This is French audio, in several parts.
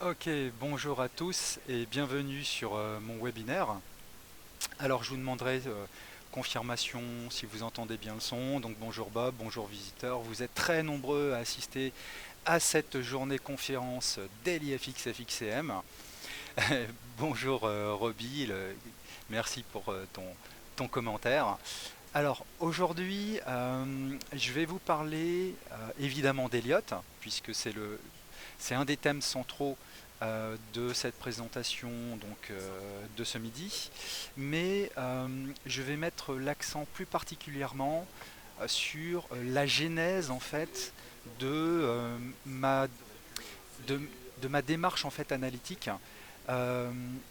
Ok, bonjour à tous et bienvenue sur mon webinaire. Alors je vous demanderai confirmation si vous entendez bien le son. Donc bonjour Bob, bonjour visiteurs. Vous êtes très nombreux à assister à cette journée conférence DailyFX FXCM. Bonjour Roby, merci pour ton commentaire. Alors aujourd'hui, je vais vous parler évidemment d'Eliott, puisque c'est un des thèmes centraux de cette présentation de ce midi, mais je vais mettre l'accent plus particulièrement sur la genèse en fait de, euh, ma, de, de ma démarche en fait analytique. Euh,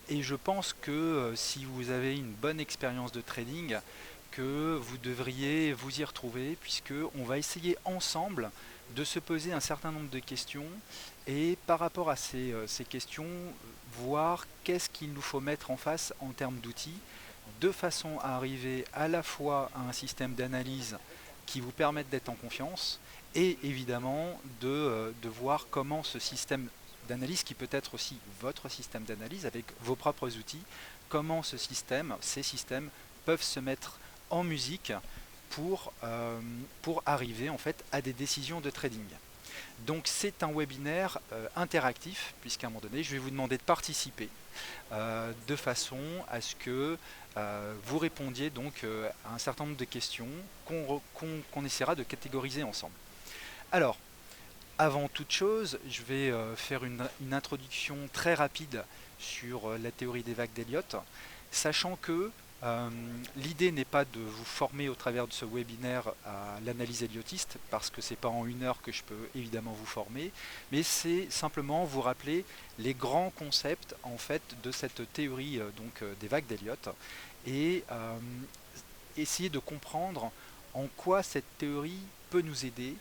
et je pense que si vous avez une bonne expérience de trading, que vous devriez vous y retrouver, puisque on va essayer ensemble de se poser un certain nombre de questions et par rapport à ces questions, voir qu'est-ce qu'il nous faut mettre en face en termes d'outils, de façon à arriver à la fois à un système d'analyse qui vous permette d'être en confiance et évidemment de voir comment ce système d'analyse, qui peut être aussi votre système d'analyse avec vos propres outils, comment ces systèmes peuvent se mettre en musique pour arriver en fait à des décisions de trading. Donc c'est un webinaire interactif, puisqu'à un moment donné, je vais vous demander de participer de façon à ce que vous répondiez donc à un certain nombre de questions qu'on essaiera de catégoriser ensemble. Alors, avant toute chose, je vais faire une introduction très rapide sur la théorie des vagues d'Elliott, sachant que euh, l'idée n'est pas de vous former au travers de ce webinaire à l'analyse elliotiste, parce que c'est pas en une heure que je peux évidemment vous former, mais c'est simplement vous rappeler les grands concepts en fait de cette théorie des vagues d'Elliott et essayer de comprendre en quoi cette théorie peut nous aider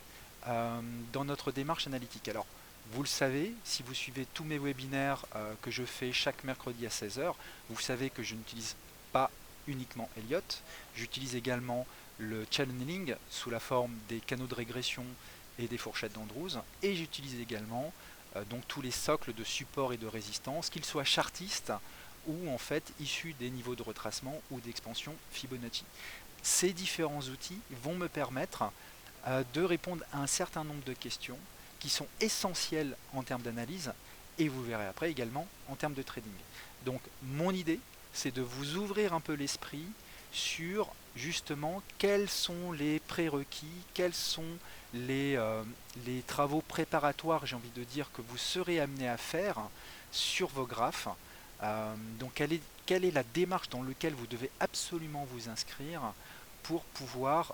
euh, dans notre démarche analytique. Alors, vous le savez, si vous suivez tous mes webinaires que je fais chaque mercredi à 16 heures, vous savez que je n'utilise pas uniquement Elliott, j'utilise également le channeling sous la forme des canaux de régression et des fourchettes d'Andrews, et j'utilise également donc tous les socles de support et de résistance, qu'ils soient chartistes ou en fait issus des niveaux de retracement ou d'expansion Fibonacci. Ces différents outils vont me permettre de répondre à un certain nombre de questions qui sont essentielles en termes d'analyse et vous verrez après également en termes de trading. Donc mon idée, c'est de vous ouvrir un peu l'esprit sur justement quels sont les prérequis, quels sont les travaux préparatoires, j'ai envie de dire, que vous serez amené à faire sur vos graphes. Donc quelle est la démarche dans laquelle vous devez absolument vous inscrire pour pouvoir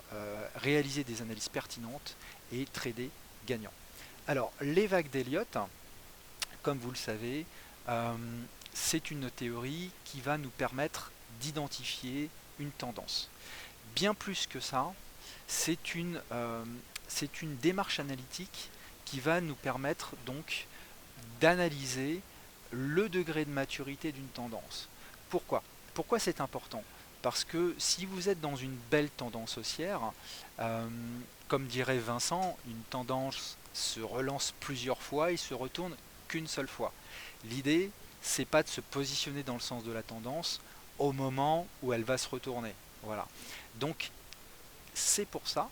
réaliser des analyses pertinentes et trader gagnant. Alors, les vagues d'Elliott, comme vous le savez, euh, c'est une théorie qui va nous permettre d'identifier une tendance. Bien plus que ça, c'est une démarche analytique qui va nous permettre donc d'analyser le degré de maturité d'une tendance. Pourquoi? Pourquoi c'est important? Parce que si vous êtes dans une belle tendance haussière, euh, comme dirait Vincent, une tendance se relance plusieurs fois et se retourne qu'une seule fois. L'idée, c'est pas de se positionner dans le sens de la tendance au moment où elle va se retourner. Voilà. Donc c'est pour ça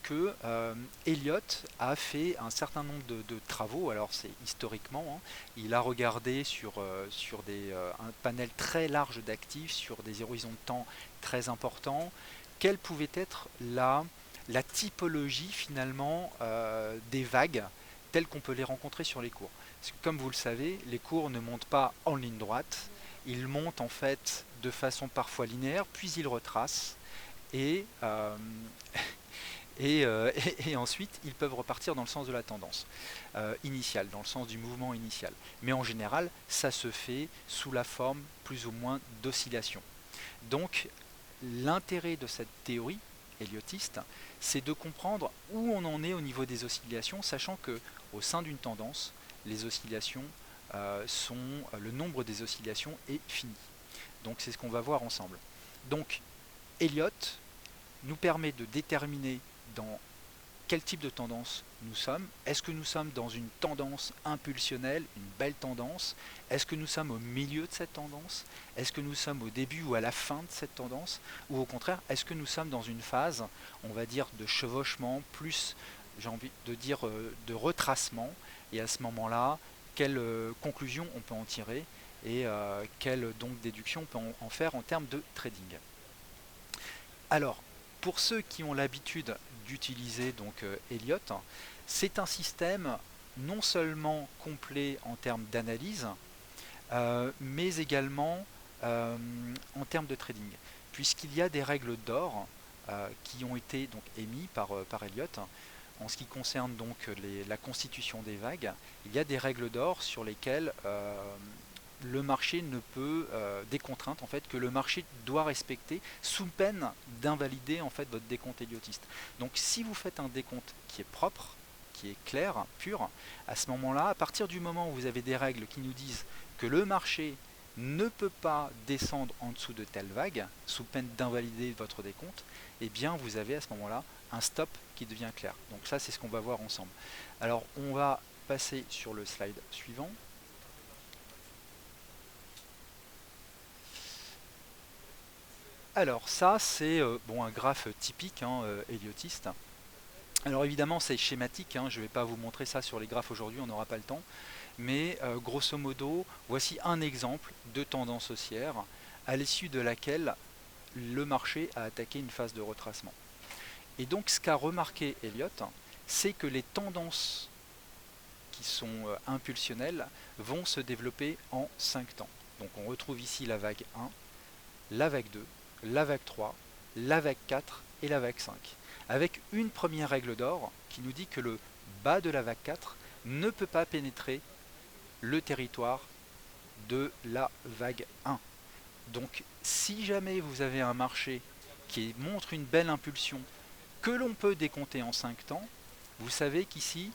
que Elliott a fait un certain nombre de travaux. Alors c'est historiquement, hein, il a regardé sur un panel très large d'actifs, sur des horizons de temps très importants, quelle pouvait être la typologie finalement des vagues telles qu'on peut les rencontrer sur les cours. Parce que comme vous le savez, les cours ne montent pas en ligne droite, ils montent en fait de façon parfois linéaire, puis ils retracent et et ensuite ils peuvent repartir dans le sens de la tendance initiale, dans le sens du mouvement initial. Mais en général, ça se fait sous la forme plus ou moins d'oscillation. Donc l'intérêt de cette théorie elliotiste, c'est de comprendre où on en est au niveau des oscillations, sachant que au sein d'une tendance, les oscillations le nombre des oscillations est fini. Donc c'est ce qu'on va voir ensemble. Donc Elliott nous permet de déterminer dans quel type de tendance nous sommes. Est-ce que nous sommes dans une tendance impulsionnelle, une belle tendance? Est-ce que nous sommes au milieu de cette tendance? Est-ce que nous sommes au début ou à la fin de cette tendance? Ou au contraire, est-ce que nous sommes dans une phase, on va dire, de chevauchement, plus, j'ai envie de dire, de retracement? Et à ce moment-là, quelle conclusion on peut en tirer et quelle donc déduction on peut en faire en termes de trading? Alors, pour ceux qui ont l'habitude d'utiliser donc Elliott, c'est un système non seulement complet en termes d'analyse, mais également en termes de trading, puisqu'il y a des règles d'or qui ont été donc émises par Elliott. En ce qui concerne donc la constitution des vagues, il y a des règles d'or sur lesquelles le marché ne peut, des contraintes en fait que le marché doit respecter sous peine d'invalider en fait votre décompte Elliottiste. Donc si vous faites un décompte qui est propre, qui est clair, pur, à ce moment-là, à partir du moment où vous avez des règles qui nous disent que le marché ne peut pas descendre en dessous de telle vague, sous peine d'invalider votre décompte, eh bien vous avez à ce moment-là un stop qui devient clair. Donc ça c'est ce qu'on va voir ensemble. Alors on va passer sur le slide suivant. Alors ça c'est bon, un graphe typique Elliottiste. Alors évidemment c'est schématique, je ne vais pas vous montrer ça sur les graphes aujourd'hui, on n'aura pas le temps. Mais grosso modo, voici un exemple de tendance haussière à l'issue de laquelle le marché a attaqué une phase de retracement. Et donc ce qu'a remarqué Elliott, c'est que les tendances qui sont impulsionnelles vont se développer en 5 temps. Donc on retrouve ici la vague 1, la vague 2, la vague 3, la vague 4 et la vague 5. Avec une première règle d'or qui nous dit que le bas de la vague 4 ne peut pas pénétrer le territoire de la vague 1. Donc si jamais vous avez un marché qui montre une belle impulsion que l'on peut décompter en 5 temps, vous savez qu'ici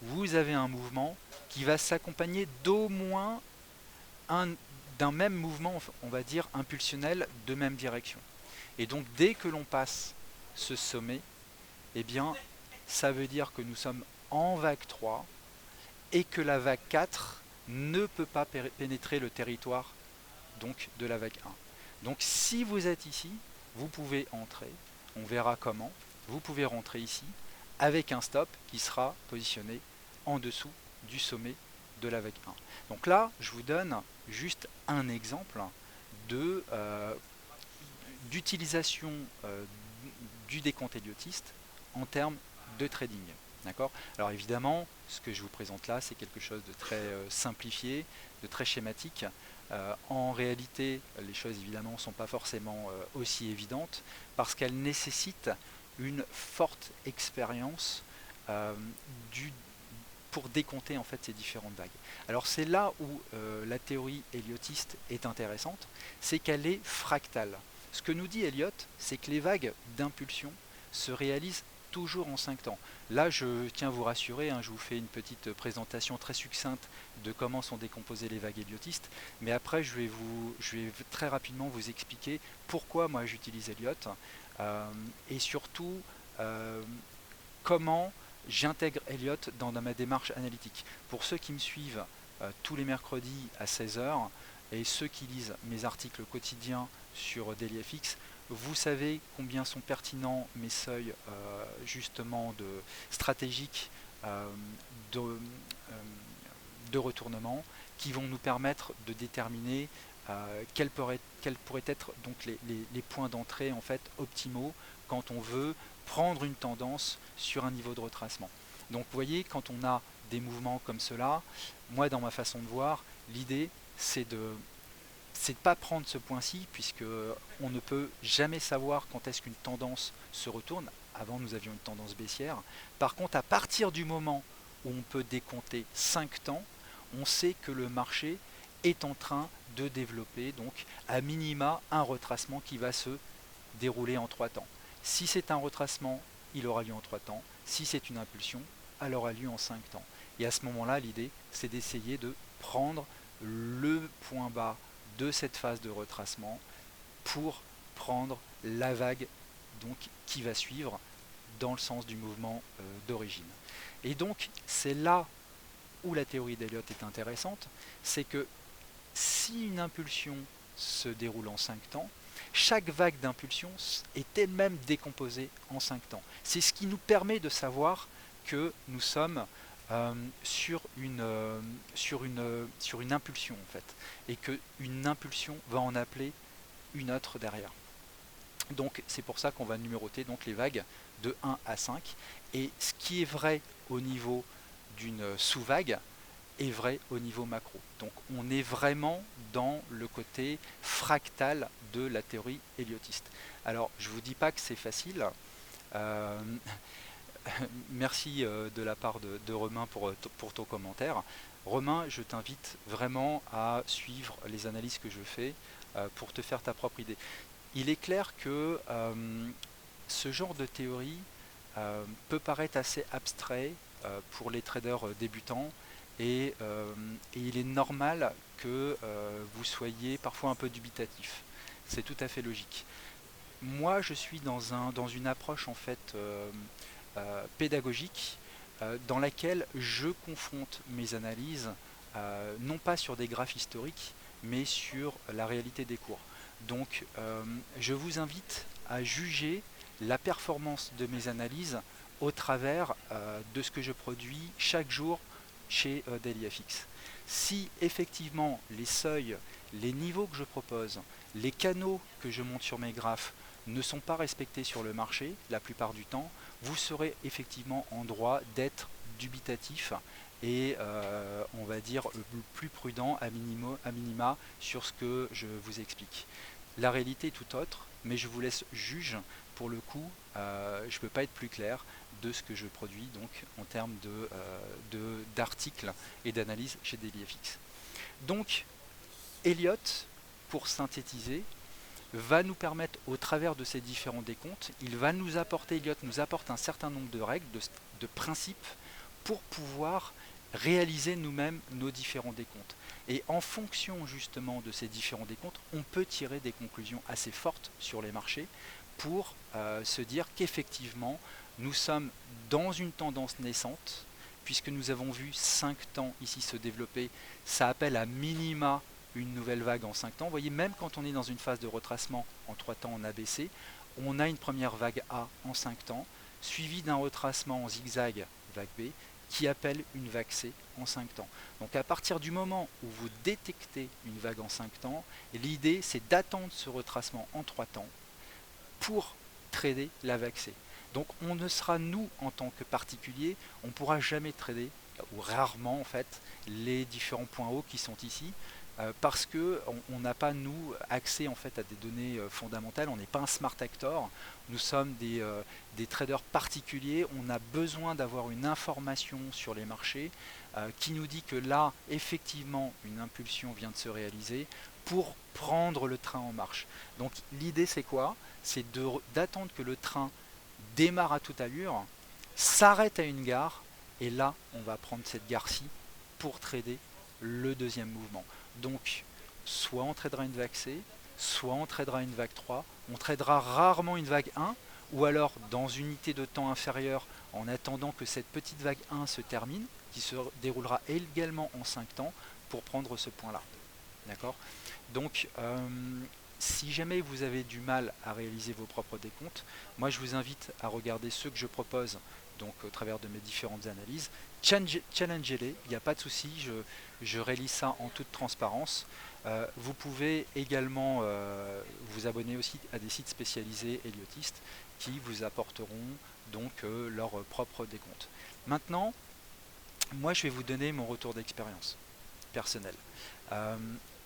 vous avez un mouvement qui va s'accompagner d'au moins d'un même mouvement, on va dire impulsionnel de même direction. Et donc dès que l'on passe ce sommet, eh bien ça veut dire que nous sommes en vague 3 et que la vague 4 ne peut pas pénétrer le territoire donc de la vague 1. Donc si vous êtes ici, vous pouvez entrer, on verra comment, vous pouvez rentrer ici avec un stop qui sera positionné en dessous du sommet de la vague 1. Donc là, je vous donne juste un exemple d'utilisation du décompte Elliottiste en termes de trading. D'accord ? Alors évidemment, ce que je vous présente là, c'est quelque chose de très simplifié, de très schématique. En réalité, les choses évidemment ne sont pas forcément aussi évidentes parce qu'elles nécessitent une forte expérience pour décompter en fait ces différentes vagues. Alors c'est là où la théorie elliottiste est intéressante, c'est qu'elle est fractale. Ce que nous dit Elliott, c'est que les vagues d'impulsion se réalisent toujours en 5 temps. Là, je tiens à vous rassurer, je vous fais une petite présentation très succincte de comment sont décomposées les vagues elliotistes, mais après je vais très rapidement vous expliquer pourquoi moi j'utilise Elliott et surtout comment j'intègre Elliott dans ma démarche analytique. Pour ceux qui me suivent tous les mercredis à 16 h et ceux qui lisent mes articles quotidiens sur DailyFX, vous savez combien sont pertinents mes seuils justement stratégiques de retournement qui vont nous permettre de déterminer quels pourraient être donc les points d'entrée en fait optimaux quand on veut prendre une tendance sur un niveau de retracement. Donc vous voyez, quand on a des mouvements comme cela, moi dans ma façon de voir, l'idée c'est de pas prendre ce point-ci, puisque on ne peut jamais savoir quand est-ce qu'une tendance se retourne. Avant nous avions une tendance baissière. Par contre, à partir du moment où on peut décompter 5 temps, on sait que le marché est en train de développer donc à minima un retracement qui va se dérouler en 3 temps. Si c'est un retracement, il aura lieu en 3 temps. Si c'est une impulsion, elle aura lieu en 5 temps. Et à ce moment-là, l'idée, c'est d'essayer de prendre le point bas de cette phase de retracement pour prendre la vague donc, qui va suivre dans le sens du mouvement d'origine. Et donc c'est là où la théorie d'Elliott est intéressante, c'est que si une impulsion se déroule en 5 temps, chaque vague d'impulsion est elle-même décomposée en 5 temps. C'est ce qui nous permet de savoir que nous sommes sur une impulsion en fait, et qu'une impulsion va en appeler une autre derrière. Donc c'est pour ça qu'on va numéroter donc les vagues de 1 à 5, et ce qui est vrai au niveau d'une sous-vague est vrai au niveau macro. Donc on est vraiment dans le côté fractal de la théorie elliotiste. Alors je ne vous dis pas que c'est facile. Euh, Merci de la part de Romain pour ton commentaire. Romain, je t'invite vraiment à suivre les analyses que je fais pour te faire ta propre idée. Il est clair que ce genre de théorie peut paraître assez abstrait pour les traders débutants, et il est normal que vous soyez parfois un peu dubitatif. C'est tout à fait logique. Moi, je suis dans une approche en fait pédagogique dans laquelle je confronte mes analyses non pas sur des graphes historiques, mais sur la réalité des cours. Donc, je vous invite à juger la performance de mes analyses au travers de ce que je produis chaque jour chez DailyFX. Si effectivement les seuils, les niveaux que je propose, les canaux que je monte sur mes graphes ne sont pas respectés sur le marché la plupart du temps, vous serez effectivement en droit d'être dubitatif et on va dire plus prudent à minima sur ce que je vous explique. La réalité est tout autre, mais je vous laisse juge. Pour le coup, je ne peux pas être plus clair de ce que je produis donc en termes d'articles et d'analyse chez DailyFX. Donc, Elliott, pour synthétiser, va nous permettre, au travers de ces différents décomptes, Elliott nous apporte un certain nombre de règles, de principes, pour pouvoir réaliser nous-mêmes nos différents décomptes. Et en fonction justement de ces différents décomptes, on peut tirer des conclusions assez fortes sur les marchés pour se dire qu'effectivement, nous sommes dans une tendance naissante, puisque nous avons vu 5 temps ici se développer. Ça appelle à minima une nouvelle vague en 5 temps. Vous voyez, même quand on est dans une phase de retracement en 3 temps en ABC, on a une première vague A en 5 temps, suivie d'un retracement en zigzag, vague B, qui appelle une vague C en 5 temps. Donc à partir du moment où vous détectez une vague en 5 temps, l'idée c'est d'attendre ce retracement en 3 temps pour trader la vague C. Donc on ne sera, nous, en tant que particulier, on ne pourra jamais trader, ou rarement en fait, les différents points hauts qui sont ici, parce qu'on n'a pas, nous, accès en fait à des données fondamentales. On n'est pas un smart actor, nous sommes des traders particuliers. On a besoin d'avoir une information sur les marchés qui nous dit que là, effectivement, une impulsion vient de se réaliser pour prendre le train en marche. Donc l'idée c'est quoi? C'est d'attendre que le train démarre à toute allure, s'arrête à une gare, et là on va prendre cette gare-ci pour trader le deuxième mouvement. Donc soit on tradera une vague C, soit on tradera une vague 3, on tradera rarement une vague 1, ou alors dans une unité de temps inférieure en attendant que cette petite vague 1 se termine, qui se déroulera également en 5 temps pour prendre ce point là. D'accord? Donc si jamais vous avez du mal à réaliser vos propres décomptes, moi je vous invite à regarder ceux que je propose donc au travers de mes différentes analyses. Challengez-les, il n'y a pas de souci, je réalise ça en toute transparence. Vous pouvez également vous abonner aussi à des sites spécialisés elliotistes qui vous apporteront donc leur propre décompte. Maintenant, moi je vais vous donner mon retour d'expérience personnel.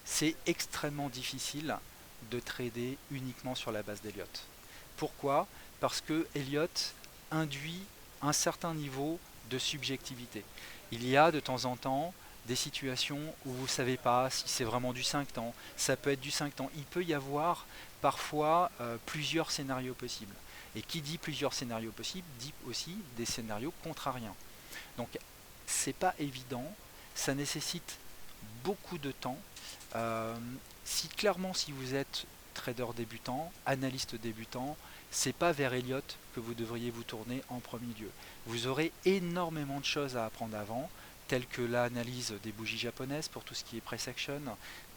C'est extrêmement difficile de trader uniquement sur la base d'Elliott. Pourquoi? Parce que Elliott induit un certain niveau de subjectivité. Il y a de temps en temps des situations où vous ne savez pas si c'est vraiment du 5 temps, ça peut être du 5 temps. Il peut y avoir parfois plusieurs scénarios possibles. Et qui dit plusieurs scénarios possibles dit aussi des scénarios contrariens. Donc c'est pas évident, ça nécessite beaucoup de temps. Si clairement si vous êtes trader débutant, analyste débutant, c'est pas vers Elliott que vous devriez vous tourner en premier lieu. Vous aurez énormément de choses à apprendre avant, telles que l'analyse des bougies japonaises pour tout ce qui est price action,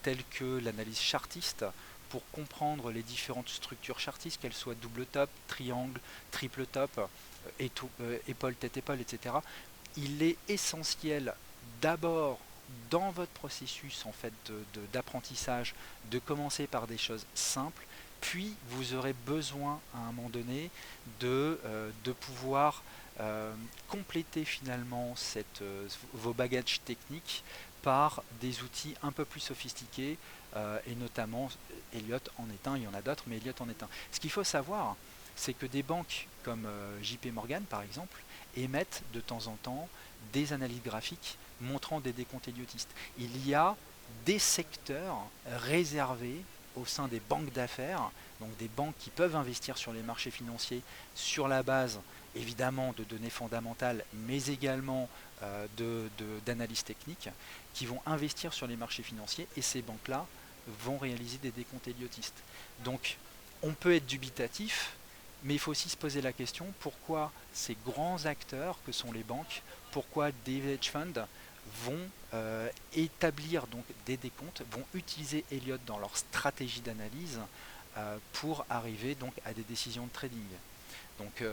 telles que l'analyse chartiste pour comprendre les différentes structures chartistes, qu'elles soient double top, triangle, triple top, épaule, tête, épaule, etc. Il est essentiel d'abord dans votre processus en fait d'apprentissage de commencer par des choses simples, puis vous aurez besoin à un moment donné de pouvoir compléter finalement vos bagages techniques par des outils un peu plus sophistiqués et notamment Elliott en est un, il y en a d'autres, mais Elliott en est un. Ce qu'il faut savoir, c'est que des banques comme JP Morgan par exemple émettent de temps en temps des analyses graphiques montrant des décomptes elliotistes. Il y a des secteurs réservés au sein des banques d'affaires, donc des banques qui peuvent investir sur les marchés financiers sur la base évidemment de données fondamentales, mais également d'analyses techniques, qui vont investir sur les marchés financiers et ces banques-là vont réaliser des décomptes elliotistes. Donc on peut être dubitatif, mais il faut aussi se poser la question pourquoi ces grands acteurs que sont les banques, pourquoi des hedge funds vont établir donc des décomptes, vont utiliser Elliott dans leur stratégie d'analyse pour arriver donc à des décisions de trading. Donc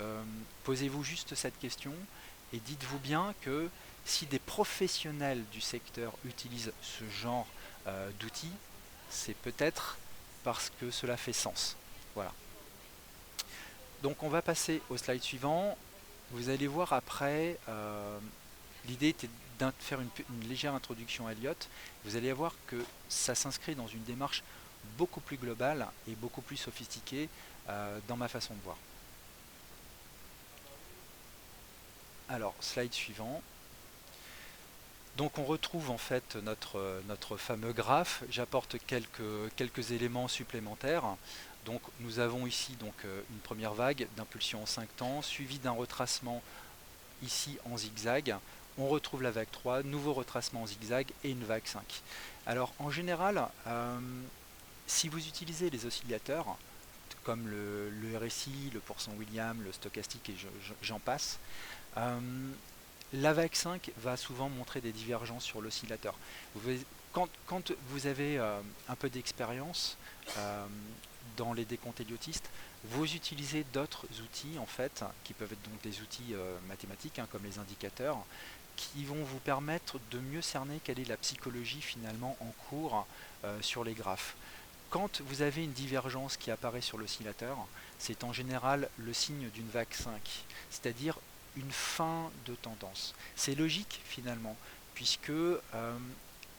posez-vous juste cette question et dites-vous bien que si des professionnels du secteur utilisent ce genre d'outils, c'est peut-être parce que cela fait sens. Voilà. Donc on va passer au slide suivant. Vous allez voir après, l'idée était de faire une légère introduction à Elliott. Vous allez voir que ça s'inscrit dans une démarche beaucoup plus globale et beaucoup plus sophistiquée dans ma façon de voir. Alors, slide suivant. Donc on retrouve en fait notre fameux graphe. J'apporte quelques éléments supplémentaires. Donc nous avons ici donc, une première vague d'impulsion en 5 temps, suivie d'un retracement ici en zigzag. On retrouve la vague 3, nouveau retracement en zigzag et une vague 5. Alors en général, si vous utilisez les oscillateurs, comme le RSI, le pourcent Williams, le stochastique et j'en passe, la vague 5 va souvent montrer des divergences sur l'oscillateur. Quand vous avez un peu d'expérience dans les décomptes elliotistes, vous utilisez d'autres outils en fait, qui peuvent être donc des outils mathématiques comme les indicateurs, qui vont vous permettre de mieux cerner quelle est la psychologie finalement en cours sur les graphes. Quand vous avez une divergence qui apparaît sur l'oscillateur, c'est en général le signe d'une vague 5, c'est-à-dire une fin de tendance. C'est logique finalement, puisque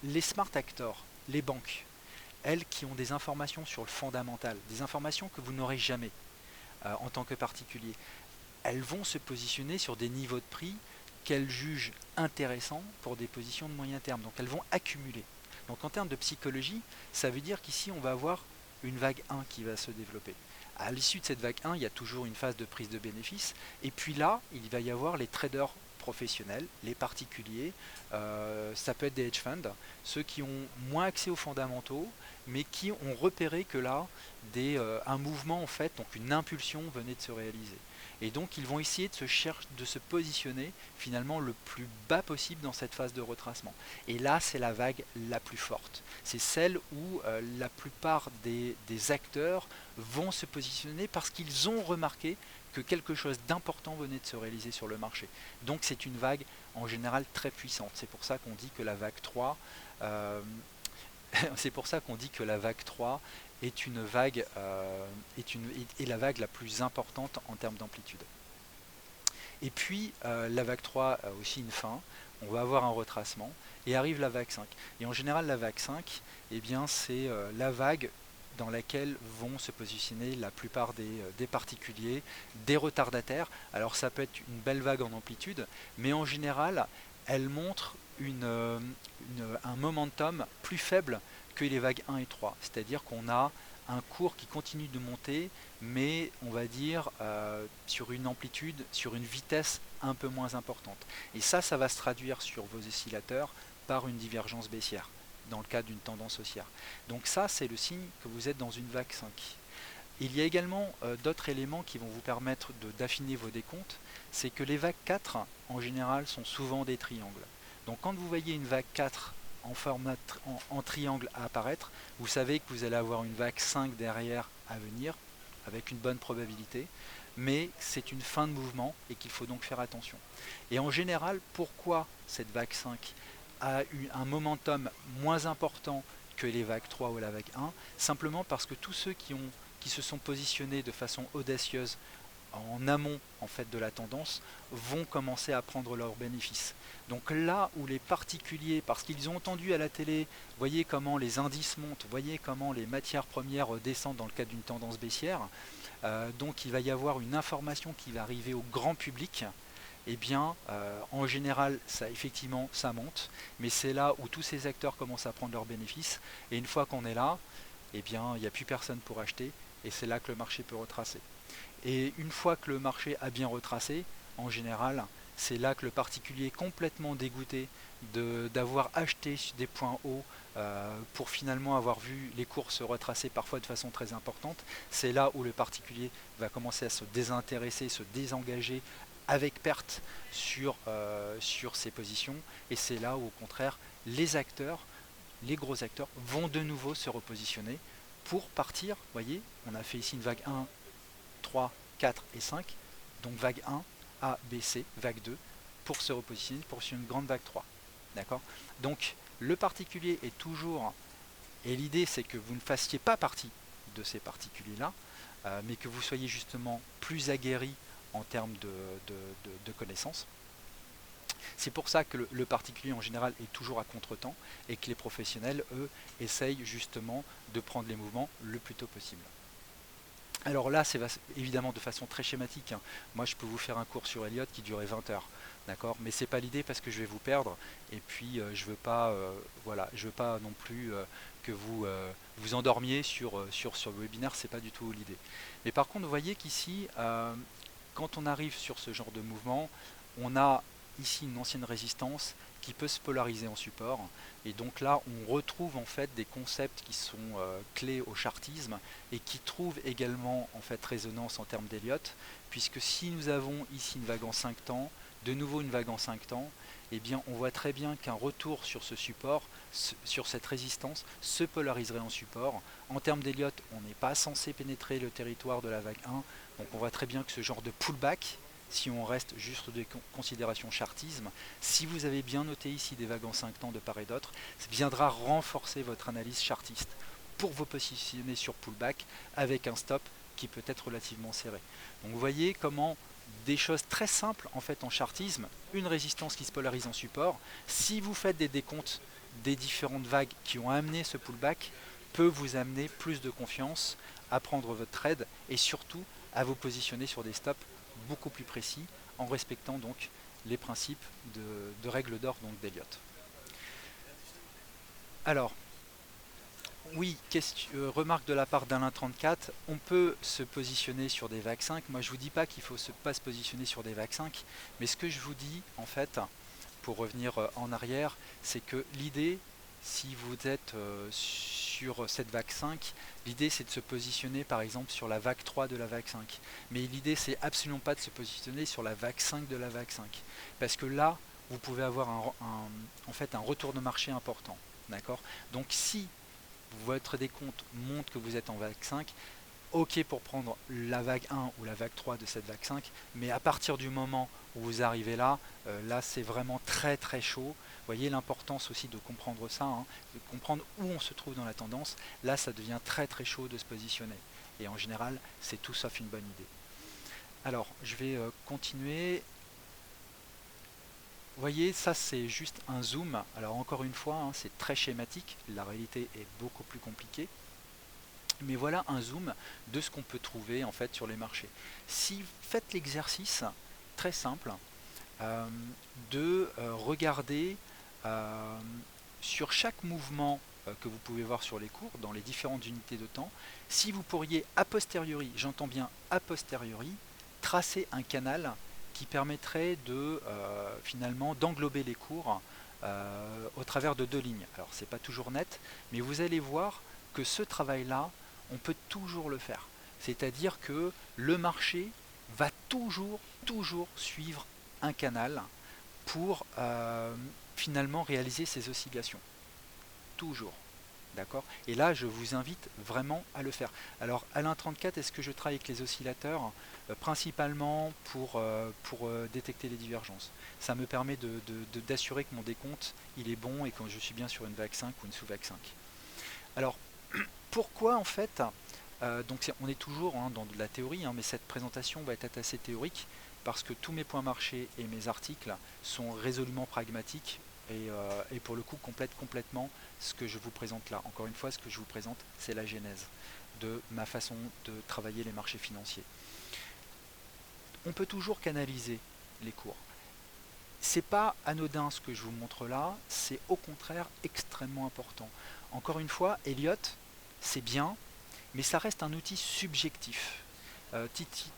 les smart actors, les banques, elles qui ont des informations sur le fondamental, des informations que vous n'aurez jamais en tant que particulier, elles vont se positionner sur des niveaux de prix qu'elles jugent intéressants pour des positions de moyen terme. Donc elles vont accumuler. Donc en termes de psychologie, ça veut dire qu'ici on va avoir une vague 1 qui va se développer. À l'issue de cette vague 1, il y a toujours une phase de prise de bénéfice. Et puis là, il va y avoir les traders professionnels, les particuliers, ça peut être des hedge funds, ceux qui ont moins accès aux fondamentaux, mais qui ont repéré que là, un mouvement en fait, donc une impulsion venait de se réaliser. Et donc ils vont essayer de se positionner finalement le plus bas possible dans cette phase de retracement. Et là, c'est la vague la plus forte. C'est celle où la plupart des acteurs vont se positionner parce qu'ils ont remarqué que quelque chose d'important venait de se réaliser sur le marché. Donc c'est une vague en général très puissante. C'est pour ça qu'on dit que la vague 3 c'est pour ça qu'on dit que la vague 3 est une vague est la vague la plus importante en termes d'amplitude. Et puis la vague 3 a aussi une fin, on va avoir un retracement et arrive la vague 5. Et en général la vague 5, eh bien c'est la vague dans laquelle vont se positionner la plupart des particuliers, des retardataires. Alors ça peut être une belle vague en amplitude, mais en général elle montre un momentum plus faible que les vagues 1 et 3. C'est-à-dire qu'on a un cours qui continue de monter, mais on va dire sur une amplitude, sur une vitesse un peu moins importante. Et ça va se traduire sur vos oscillateurs par une divergence baissière, dans le cas d'une tendance haussière. Donc ça, c'est le signe que vous êtes dans une vague 5. Il y a également d'autres éléments qui vont vous permettre d'affiner vos décomptes. C'est que les vagues 4, en général, sont souvent des triangles. Donc quand vous voyez une vague 4 en format en triangle à apparaître, vous savez que vous allez avoir une vague 5 derrière à venir, avec une bonne probabilité, mais c'est une fin de mouvement et qu'il faut donc faire attention. Et en général, pourquoi cette vague 5 a eu un momentum moins important que les vagues 3 ou la vague 1? Simplement parce que tous ceux qui se sont positionnés de façon audacieuse en amont en fait de la tendance vont commencer à prendre leurs bénéfices. Donc là où les particuliers, parce qu'ils ont entendu à la télé, voyez comment les indices montent, voyez comment les matières premières descendent dans le cadre d'une tendance baissière, donc il va y avoir une information qui va arriver au grand public. Eh bien, en général, ça effectivement, ça monte, mais c'est là où tous ces acteurs commencent à prendre leurs bénéfices. Et une fois qu'on est là, eh bien, il n'y a plus personne pour acheter, et c'est là que le marché peut retracer. Et une fois que le marché a bien retracé, en général, c'est là que le particulier est complètement dégoûté d'avoir acheté des points hauts pour finalement avoir vu les cours se retracer parfois de façon très importante. C'est là où le particulier va commencer à se désintéresser, se désengager avec perte sur ses positions. Et c'est là où au contraire les acteurs, les gros acteurs, vont de nouveau se repositionner pour partir. Vous voyez, on a fait ici une vague 1, 3, 4 et 5. Donc vague 1, A, B, C, vague 2, pour se repositionner pour une grande vague 3. D'accord? Donc le particulier est toujours, et l'idée c'est que vous ne fassiez pas partie de ces particuliers-là, mais que vous soyez justement plus aguerri en termes de connaissances. C'est pour ça que le particulier en général est toujours à contre-temps et que les professionnels, eux, essayent justement de prendre les mouvements le plus tôt possible. Alors là, c'est évidemment de façon très schématique, hein. Moi, je peux vous faire un cours sur Elliott qui durait 20 heures, d'accord? Mais c'est pas l'idée parce que je vais vous perdre. Et puis, je veux pas, voilà, je veux pas non plus que vous vous endormiez sur le webinaire. C'est pas du tout l'idée. Mais par contre, vous voyez qu'ici, quand on arrive sur ce genre de mouvement, on a ici une ancienne résistance qui peut se polariser en support, et donc là on retrouve en fait des concepts qui sont clés au chartisme et qui trouvent également en fait résonance en termes d'Elliott, puisque si nous avons ici une vague en 5 temps, de nouveau une vague en 5 temps, eh bien on voit très bien qu'un retour sur ce support, sur cette résistance, se polariserait en support. En termes d'Elliott, on n'est pas censé pénétrer le territoire de la vague 1, donc on voit très bien que ce genre de pullback, si on reste juste des considérations chartisme, si vous avez bien noté ici des vagues en 5 temps de part et d'autre, ça viendra renforcer votre analyse chartiste pour vous positionner sur pullback avec un stop qui peut être relativement serré. Donc vous voyez comment des choses très simples en fait en chartisme, une résistance qui se polarise en support, si vous faites des décomptes des différentes vagues qui ont amené ce pullback, peut vous amener plus de confiance à prendre votre trade et surtout à vous positionner sur des stops beaucoup plus précis en respectant donc les principes de règles d'or d'Elliott. Alors, oui, remarque de la part d'Alain34, on peut se positionner sur des vagues 5. Moi je ne vous dis pas qu'il ne faut pas se positionner sur des vagues 5, mais ce que je vous dis en fait, pour revenir en arrière, c'est que l'idée, si vous êtes sur cette vague 5, l'idée c'est de se positionner par exemple sur la vague 3 de la vague 5. Mais l'idée c'est absolument pas de se positionner sur la vague 5 de la vague 5. Parce que là, vous pouvez avoir en fait un retour de marché important. D'accord? Donc si votre décompte montre que vous êtes en vague 5, ok pour prendre la vague 1 ou la vague 3 de cette vague 5, mais à partir du moment où vous arrivez là, là c'est vraiment très très chaud. Vous voyez l'importance aussi de comprendre ça, hein, de comprendre où on se trouve dans la tendance. Là ça devient très très chaud de se positionner. Et en général, c'est tout sauf une bonne idée. Alors, je vais continuer. Vous voyez, ça c'est juste un zoom. Alors encore une fois, hein, c'est très schématique. La réalité est beaucoup plus compliquée. Mais voilà un zoom de ce qu'on peut trouver en fait sur les marchés. Si vous faites l'exercice très simple de regarder sur chaque mouvement que vous pouvez voir sur les cours, dans les différentes unités de temps, si vous pourriez a posteriori, j'entends bien a posteriori, tracer un canal qui permettrait de finalement d'englober les cours au travers de deux lignes. Alors c'est pas toujours net, mais vous allez voir que ce travail-là, on peut toujours le faire. C'est-à-dire que le marché va toujours suivre un canal pour finalement réaliser ces oscillations. Toujours. D'accord. Et là, je vous invite vraiment à le faire. Alors, Alain 34, est-ce que je travaille avec les oscillateurs principalement pour détecter les divergences. Ça me permet d'assurer que mon décompte il est bon et que je suis bien sur une vague 5 ou une sous-vague 5. Alors, pourquoi en fait donc on est toujours dans de la théorie, mais cette présentation va être assez théorique parce que tous mes points marchés et mes articles sont résolument pragmatiques et pour le coup complètent complètement ce que je vous présente là. Encore une fois, ce que je vous présente, c'est la genèse de ma façon de travailler les marchés financiers. On peut toujours canaliser les cours. C'est pas anodin ce que je vous montre là, c'est au contraire extrêmement important. Encore une fois, Elliott, c'est bien, mais ça reste un outil subjectif.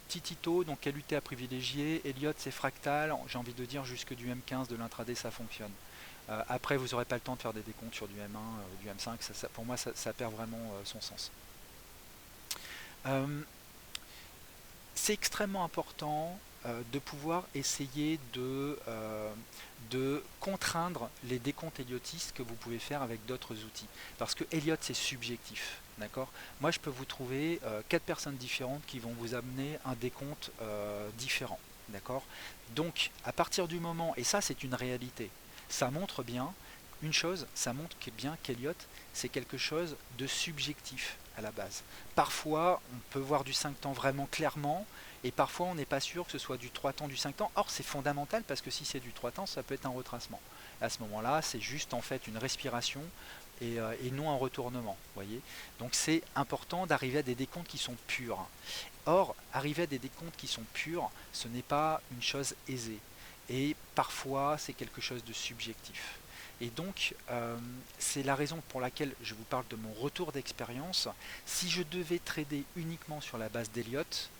Titito, donc LUT à privilégier, Elliott c'est fractal, j'ai envie de dire jusque du M15 de l'intraday ça fonctionne. Après vous n'aurez pas le temps de faire des décomptes sur du M1, du M5, pour moi ça perd vraiment son sens. C'est extrêmement important de pouvoir essayer de contraindre les décomptes elliotistes que vous pouvez faire avec d'autres outils. Parce que Elliott c'est subjectif. D'accord. Moi je peux vous trouver 4 personnes différentes qui vont vous amener un décompte différent. D'accord. Donc à partir du moment, et ça c'est une réalité, ça montre bien une chose, ça montre bien qu'Elliott c'est quelque chose de subjectif à la base. Parfois on peut voir du 5 temps vraiment clairement et parfois on n'est pas sûr que ce soit du 3 temps, du 5 temps. Or c'est fondamental parce que si c'est du 3 temps ça peut être un retracement. À ce moment là c'est juste en fait une respiration et non un retournement. Voyez. Donc c'est important d'arriver à des décomptes qui sont purs. Or arriver à des décomptes qui sont purs ce n'est pas une chose aisée et parfois c'est quelque chose de subjectif. Et donc, c'est la raison pour laquelle je vous parle de mon retour d'expérience. Si je devais trader uniquement sur la base d'Elliott,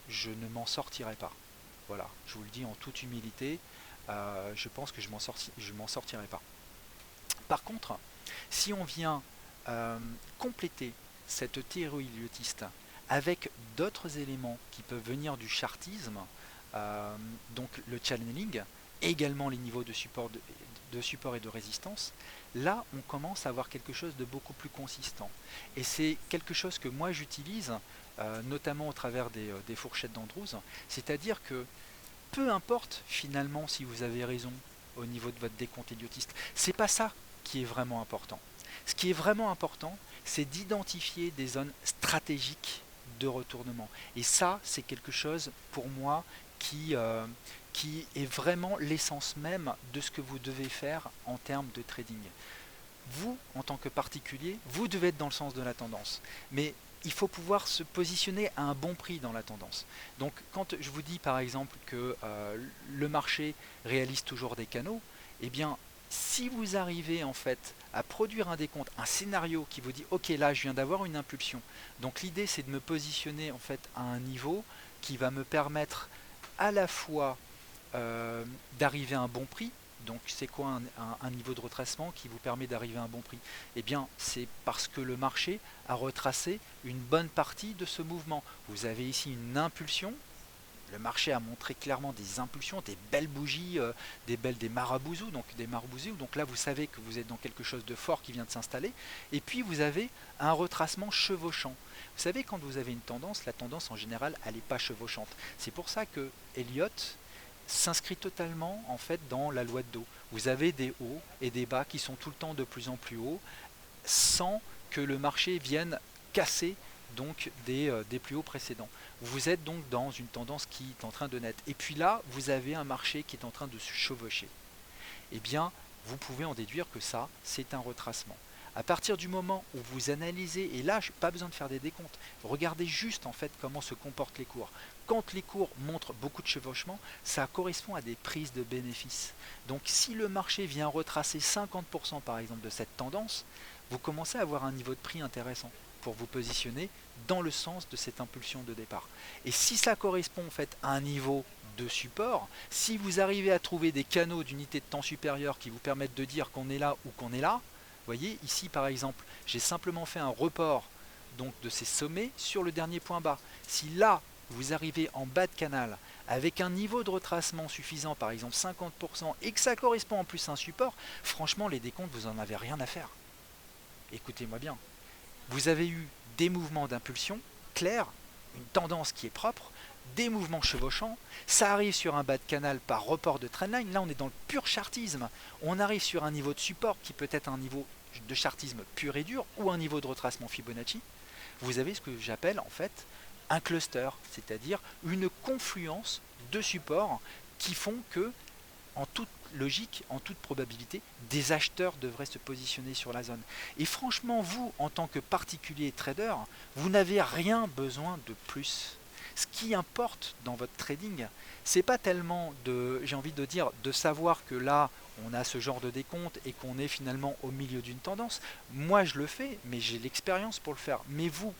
je ne m'en sortirais pas. Voilà, je vous le dis en toute humilité, je pense que je m'en sortirais pas. Par contre, si on vient compléter cette théorie elliottiste avec d'autres éléments qui peuvent venir du chartisme, donc le channeling, également les niveaux de support et de résistance, là on commence à avoir quelque chose de beaucoup plus consistant. Et c'est quelque chose que moi j'utilise, notamment au travers des fourchettes d'Andrews, c'est-à-dire que peu importe finalement si vous avez raison au niveau de votre décompte elliottiste, c'est pas ça qui est vraiment important. Ce qui est vraiment important, c'est d'identifier des zones stratégiques de retournement. Et ça, c'est quelque chose pour moi qui est vraiment l'essence même de ce que vous devez faire en termes de trading. Vous, en tant que particulier, vous devez être dans le sens de la tendance. Mais il faut pouvoir se positionner à un bon prix dans la tendance. Donc quand je vous dis par exemple que le marché réalise toujours des canaux, eh bien si vous arrivez en fait à produire un décompte, un scénario qui vous dit ok là je viens d'avoir une impulsion, donc l'idée c'est de me positionner en fait à un niveau qui va me permettre à la fois d'arriver à un bon prix. Donc c'est quoi un niveau de retracement qui vous permet d'arriver à un bon prix? Eh bien c'est parce que le marché a retracé une bonne partie de ce mouvement. Vous avez ici une impulsion. Le marché a montré clairement des impulsions, des belles bougies, des marabouzous, donc là vous savez que vous êtes dans quelque chose de fort qui vient de s'installer. Et puis vous avez un retracement chevauchant. Vous savez, quand vous avez une tendance, la tendance en général elle n'est pas chevauchante. C'est pour ça que Elliott s'inscrit totalement en fait dans la loi de dos. Vous avez des hauts et des bas qui sont tout le temps de plus en plus hauts sans que le marché vienne casser donc des plus hauts précédents. Vous êtes donc dans une tendance qui est en train de naître. Et puis là, vous avez un marché qui est en train de se chevaucher. Eh bien, vous pouvez en déduire que ça, c'est un retracement. À partir du moment où vous analysez, et là, pas besoin de faire des décomptes, regardez juste en fait comment se comportent les cours. Quand les cours montrent beaucoup de chevauchement, ça correspond à des prises de bénéfices. Donc si le marché vient retracer 50% par exemple de cette tendance, vous commencez à avoir un niveau de prix intéressant pour vous positionner dans le sens de cette impulsion de départ. Et si ça correspond en fait à un niveau de support, si vous arrivez à trouver des canaux d'unité de temps supérieure qui vous permettent de dire qu'on est là ou qu'on est là, vous voyez ici par exemple, j'ai simplement fait un report donc de ces sommets sur le dernier point bas. Si là, vous arrivez en bas de canal avec un niveau de retracement suffisant, par exemple 50%, et que ça correspond en plus à un support, franchement, les décomptes, vous n'en avez rien à faire. Écoutez-moi bien. Vous avez eu des mouvements d'impulsion clairs, une tendance qui est propre, des mouvements chevauchants, ça arrive sur un bas de canal par report de trendline, là on est dans le pur chartisme, on arrive sur un niveau de support qui peut être un niveau de chartisme pur et dur ou un niveau de retracement Fibonacci. Vous avez ce que j'appelle en fait un cluster, c'est-à-dire une confluence de supports qui font que, en toute logique, en toute probabilité, des acheteurs devraient se positionner sur la zone. Et franchement, vous, en tant que particulier trader, vous n'avez rien besoin de plus. Ce qui importe dans votre trading, c'est pas tellement de, j'ai envie de dire, de savoir que là, on a ce genre de décompte et qu'on est finalement au milieu d'une tendance. Moi, je le fais, mais j'ai l'expérience pour le faire. Mais vous,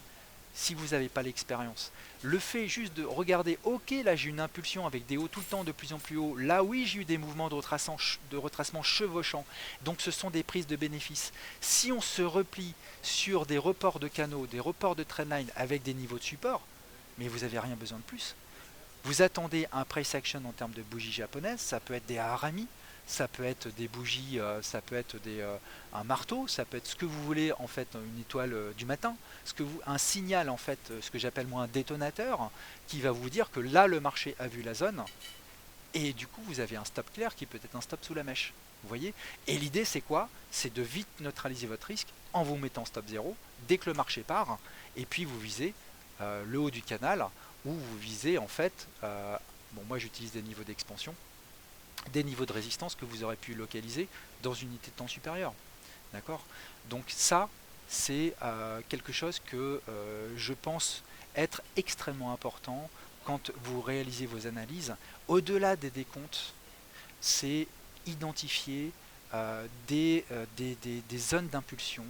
si vous n'avez pas l'expérience, le fait juste de regarder, ok, là j'ai une impulsion avec des hauts tout le temps de plus en plus haut, là oui j'ai eu des mouvements de retracement chevauchants, donc ce sont des prises de bénéfices. Si on se replie sur des reports de canaux, des reports de trendline avec des niveaux de support, mais vous n'avez rien besoin de plus. Vous attendez un price action en termes de bougies japonaises, ça peut être des harami, ça peut être des bougies, ça peut être un marteau, ça peut être ce que vous voulez en fait, une étoile du matin, un signal en fait, ce que j'appelle moi un détonateur, qui va vous dire que là le marché a vu la zone, et du coup vous avez un stop clair qui peut être un stop sous la mèche. Vous voyez. Et l'idée c'est quoi? C'est de vite neutraliser votre risque en vous mettant stop 0 dès que le marché part, et puis vous visez le haut du canal, où vous visez en fait, bon moi j'utilise des niveaux d'expansion, des niveaux de résistance que vous aurez pu localiser dans une unité de temps supérieure. D'accord? Donc ça, c'est quelque chose que je pense être extrêmement important quand vous réalisez vos analyses. Au-delà des décomptes, c'est identifier des zones d'impulsion.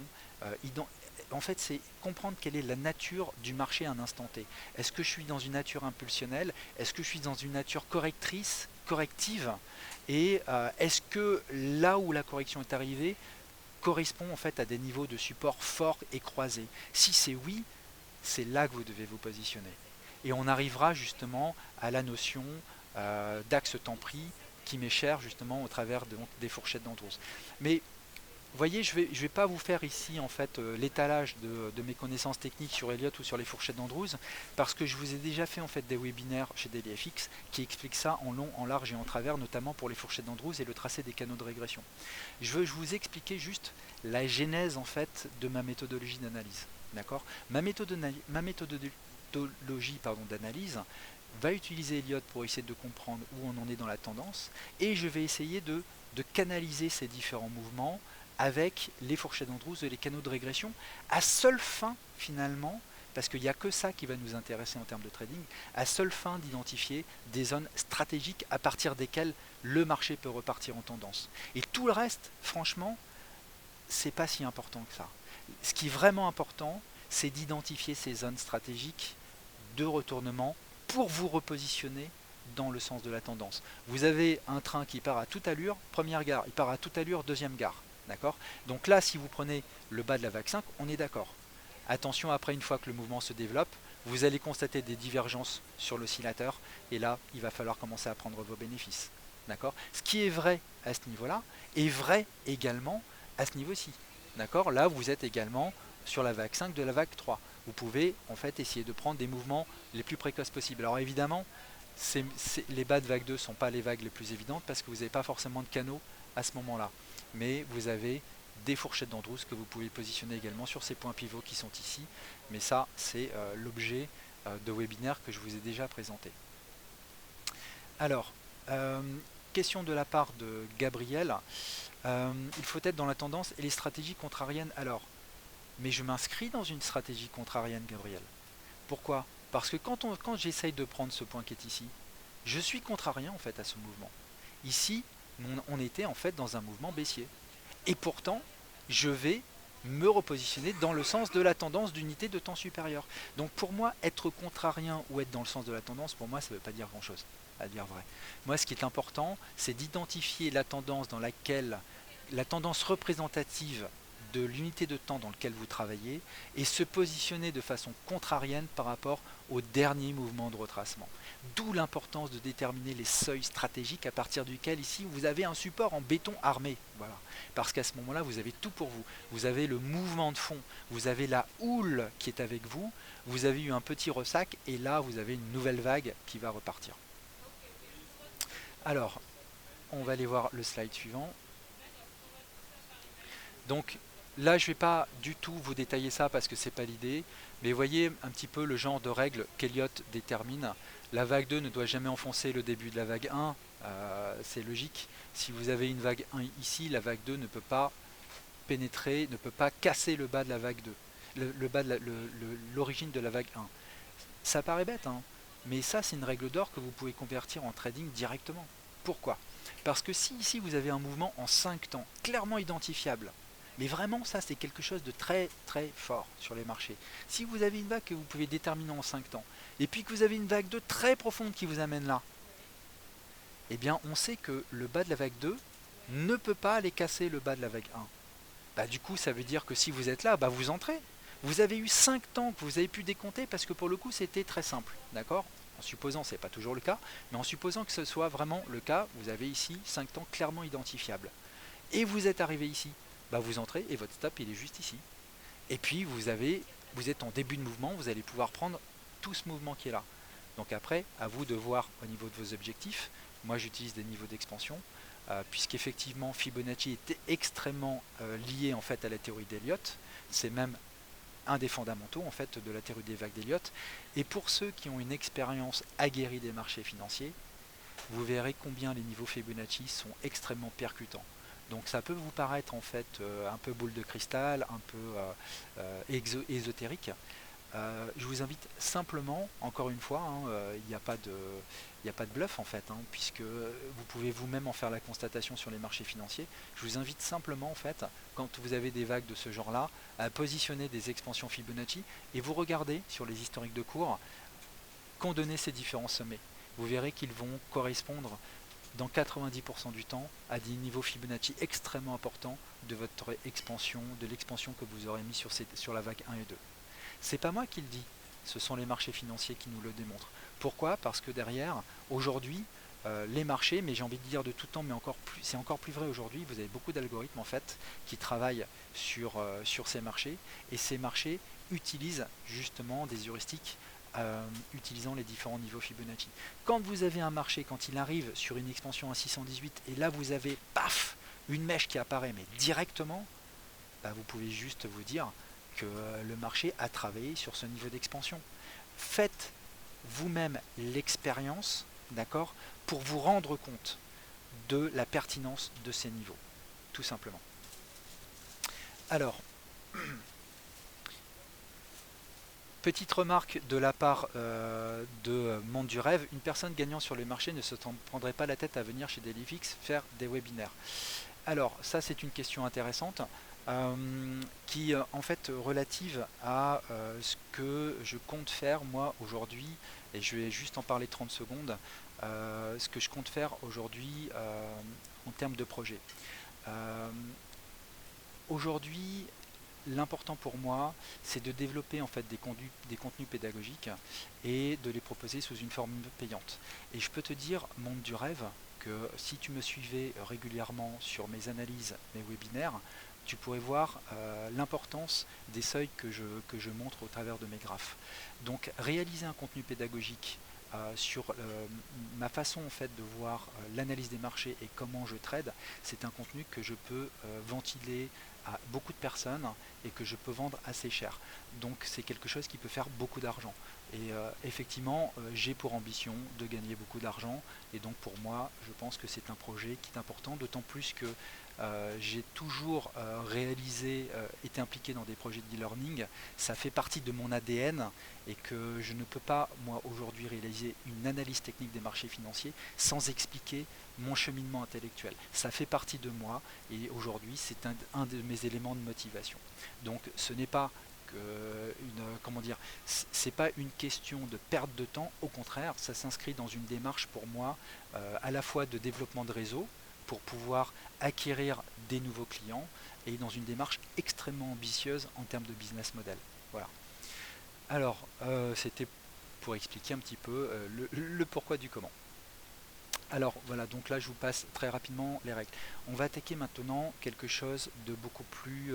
En fait, c'est comprendre quelle est la nature du marché à un instant T. Est-ce que je suis dans une nature impulsionnelle? Est-ce que je suis dans une nature correctrice, corrective? Et est-ce que là où la correction est arrivée correspond en fait à des niveaux de support forts et croisés? Si c'est oui, c'est là que vous devez vous positionner. Et on arrivera justement à la notion d'axe temps-prix qui m'est cher justement au travers des fourchettes d'Andrews. Mais vous voyez, je vais pas vous faire ici en fait l'étalage de mes connaissances techniques sur Elliott ou sur les fourchettes d'Andrews, parce que je vous ai déjà fait en fait des webinaires chez DailyFX qui expliquent ça en long, en large et en travers, notamment pour les fourchettes d'Andrews et le tracé des canaux de régression. Je veux vous expliquer juste la genèse en fait de ma méthodologie d'analyse. D'accord? Ma méthodologie d'analyse va utiliser Elliott pour essayer de comprendre où on en est dans la tendance, et je vais essayer de canaliser ces différents mouvements avec les fourchettes d'Andrews et les canaux de régression, à seule fin finalement, parce qu'il n'y a que ça qui va nous intéresser en termes de trading, à seule fin d'identifier des zones stratégiques à partir desquelles le marché peut repartir en tendance. Et tout le reste, franchement, c'est pas si important que ça. Ce qui est vraiment important, c'est d'identifier ces zones stratégiques de retournement pour vous repositionner dans le sens de la tendance. Vous avez un train qui part à toute allure, première gare, il part à toute allure, deuxième gare. D'accord? Donc là, si vous prenez le bas de la vague 5, on est d'accord. Attention, après, une fois que le mouvement se développe, vous allez constater des divergences sur l'oscillateur, et là, il va falloir commencer à prendre vos bénéfices. D'accord? Ce qui est vrai à ce niveau-là est vrai également à ce niveau-ci. D'accord? Là, vous êtes également sur la vague 5 de la vague 3. Vous pouvez en fait essayer de prendre des mouvements les plus précoces possibles. Alors évidemment, les bas de vague 2 ne sont pas les vagues les plus évidentes parce que vous n'avez pas forcément de canaux à ce moment-là. Mais vous avez des fourchettes d'Andrews que vous pouvez positionner également sur ces points pivots qui sont ici. Mais ça, c'est l'objet de webinaire que je vous ai déjà présenté. Alors, question de la part de Gabriel. Il faut être dans la tendance et les stratégies contrariennes. Alors, mais je m'inscris dans une stratégie contrarienne, Gabriel. Pourquoi? Parce que quand j'essaye de prendre ce point qui est ici, je suis contrarien en fait à ce mouvement. Ici, on était en fait dans un mouvement baissier. Et pourtant, je vais me repositionner dans le sens de la tendance d'unité de temps supérieur. Donc pour moi, être contrarien ou être dans le sens de la tendance, pour moi, ça ne veut pas dire grand-chose, à dire vrai. Moi, ce qui est important, c'est d'identifier la tendance dans laquelle, la tendance représentative de l'unité de temps dans laquelle vous travaillez et se positionner de façon contrarienne par rapport au dernier mouvement de retracement. D'où l'importance de déterminer les seuils stratégiques à partir duquel ici vous avez un support en béton armé. Voilà. Parce qu'à ce moment-là, vous avez tout pour vous. Vous avez le mouvement de fond, vous avez la houle qui est avec vous, vous avez eu un petit ressac et là vous avez une nouvelle vague qui va repartir. Alors, on va aller voir le slide suivant. Donc là, je ne vais pas du tout vous détailler ça parce que c'est pas l'idée, mais voyez un petit peu le genre de règles qu'Elliott détermine. La vague 2 ne doit jamais enfoncer le début de la vague 1, c'est logique. Si vous avez une vague 1 ici, la vague 2 ne peut pas pénétrer, ne peut pas casser le bas de la vague 2, l'origine de la vague 1. Ça paraît bête, hein, mais ça c'est une règle d'or que vous pouvez convertir en trading directement. Pourquoi? Parce que si ici vous avez un mouvement en 5 temps, clairement identifiable, mais vraiment ça c'est quelque chose de très très fort sur les marchés. Si vous avez une vague que vous pouvez déterminer en 5 temps, et puis que vous avez une vague 2 très profonde qui vous amène là, eh bien on sait que le bas de la vague 2 ne peut pas aller casser le bas de la vague 1. Bah, du coup ça veut dire que si vous êtes là, bah, vous entrez. Vous avez eu 5 temps que vous avez pu décompter parce que pour le coup c'était très simple, d'accord? En supposant, ce n'est pas toujours le cas, mais en supposant que ce soit vraiment le cas, vous avez ici 5 temps clairement identifiables. Et vous êtes arrivé ici, bah vous entrez et votre stop il est juste ici. Et puis vous êtes en début de mouvement, vous allez pouvoir prendre tout ce mouvement qui est là. Donc après, à vous de voir au niveau de vos objectifs. Moi j'utilise des niveaux d'expansion, puisqu'effectivement Fibonacci était extrêmement lié en fait à la théorie d'Elliott. C'est même un des fondamentaux en fait de la théorie des vagues d'Elliott. Et pour ceux qui ont une expérience aguerrie des marchés financiers, vous verrez combien les niveaux Fibonacci sont extrêmement percutants. Donc ça peut vous paraître en fait un peu boule de cristal, un peu ésotérique. Je vous invite simplement, encore une fois, il n'y a pas de bluff en fait, puisque vous pouvez vous-même en faire la constatation sur les marchés financiers. Je vous invite simplement en fait, quand vous avez des vagues de ce genre-là, à positionner des expansions Fibonacci et vous regardez sur les historiques de cours qu'ont donné ces différents sommets. Vous verrez qu'ils vont correspondre dans 90% du temps à des niveaux Fibonacci extrêmement importants de votre expansion, de l'expansion que vous aurez mis sur la vague 1 et 2. C'est pas moi qui le dis, ce sont les marchés financiers qui nous le démontrent. Pourquoi? Parce que derrière, aujourd'hui, les marchés, mais j'ai envie de dire de tout temps, mais c'est encore plus vrai aujourd'hui, vous avez beaucoup d'algorithmes en fait qui travaillent sur ces marchés, et ces marchés utilisent justement des heuristiques utilisant les différents niveaux Fibonacci. Quand vous avez un marché, quand il arrive sur une expansion à 618, et là vous avez, paf, une mèche qui apparaît, mais directement, bah, vous pouvez juste vous dire que le marché a travaillé sur ce niveau d'expansion. Faites vous-même l'expérience, d'accord, pour vous rendre compte de la pertinence de ces niveaux, tout simplement. Alors, petite remarque de la part de Monde du Rêve, une personne gagnant sur les marchés ne se prendrait pas la tête à venir chez Dailyfix faire des webinaires. Alors, ça c'est une question intéressante. Qui en fait relative à ce que je compte faire moi aujourd'hui, et je vais juste en parler 30 secondes, ce que je compte faire aujourd'hui en termes de projet. Aujourd'hui, l'important pour moi, c'est de développer en fait des contenus pédagogiques et de les proposer sous une forme payante. Et je peux te dire, Monde du Rêve, que si tu me suivais régulièrement sur mes analyses, mes webinaires, tu pourrais voir l'importance des seuils que je montre au travers de mes graphes. Donc réaliser un contenu pédagogique sur ma façon en fait de voir l'analyse des marchés et comment je trade, c'est un contenu que je peux ventiler à beaucoup de personnes et que je peux vendre assez cher. Donc c'est quelque chose qui peut faire beaucoup d'argent. Et effectivement, j'ai pour ambition de gagner beaucoup d'argent. Et donc pour moi, je pense que c'est un projet qui est important, d'autant plus que j'ai toujours été impliqué dans des projets de e-learning. Ça fait partie de mon ADN et que je ne peux pas, moi, aujourd'hui, réaliser une analyse technique des marchés financiers sans expliquer mon cheminement intellectuel. Ça fait partie de moi et aujourd'hui, c'est un de mes éléments de motivation. Donc, ce n'est pas c'est pas une question de perte de temps, au contraire, ça s'inscrit dans une démarche pour moi à la fois de développement de réseau, pour pouvoir acquérir des nouveaux clients et dans une démarche extrêmement ambitieuse en termes de business model. Voilà. Alors, c'était pour expliquer un petit peu le pourquoi du comment. Alors voilà, donc là je vous passe très rapidement les règles. On va attaquer maintenant quelque chose de beaucoup plus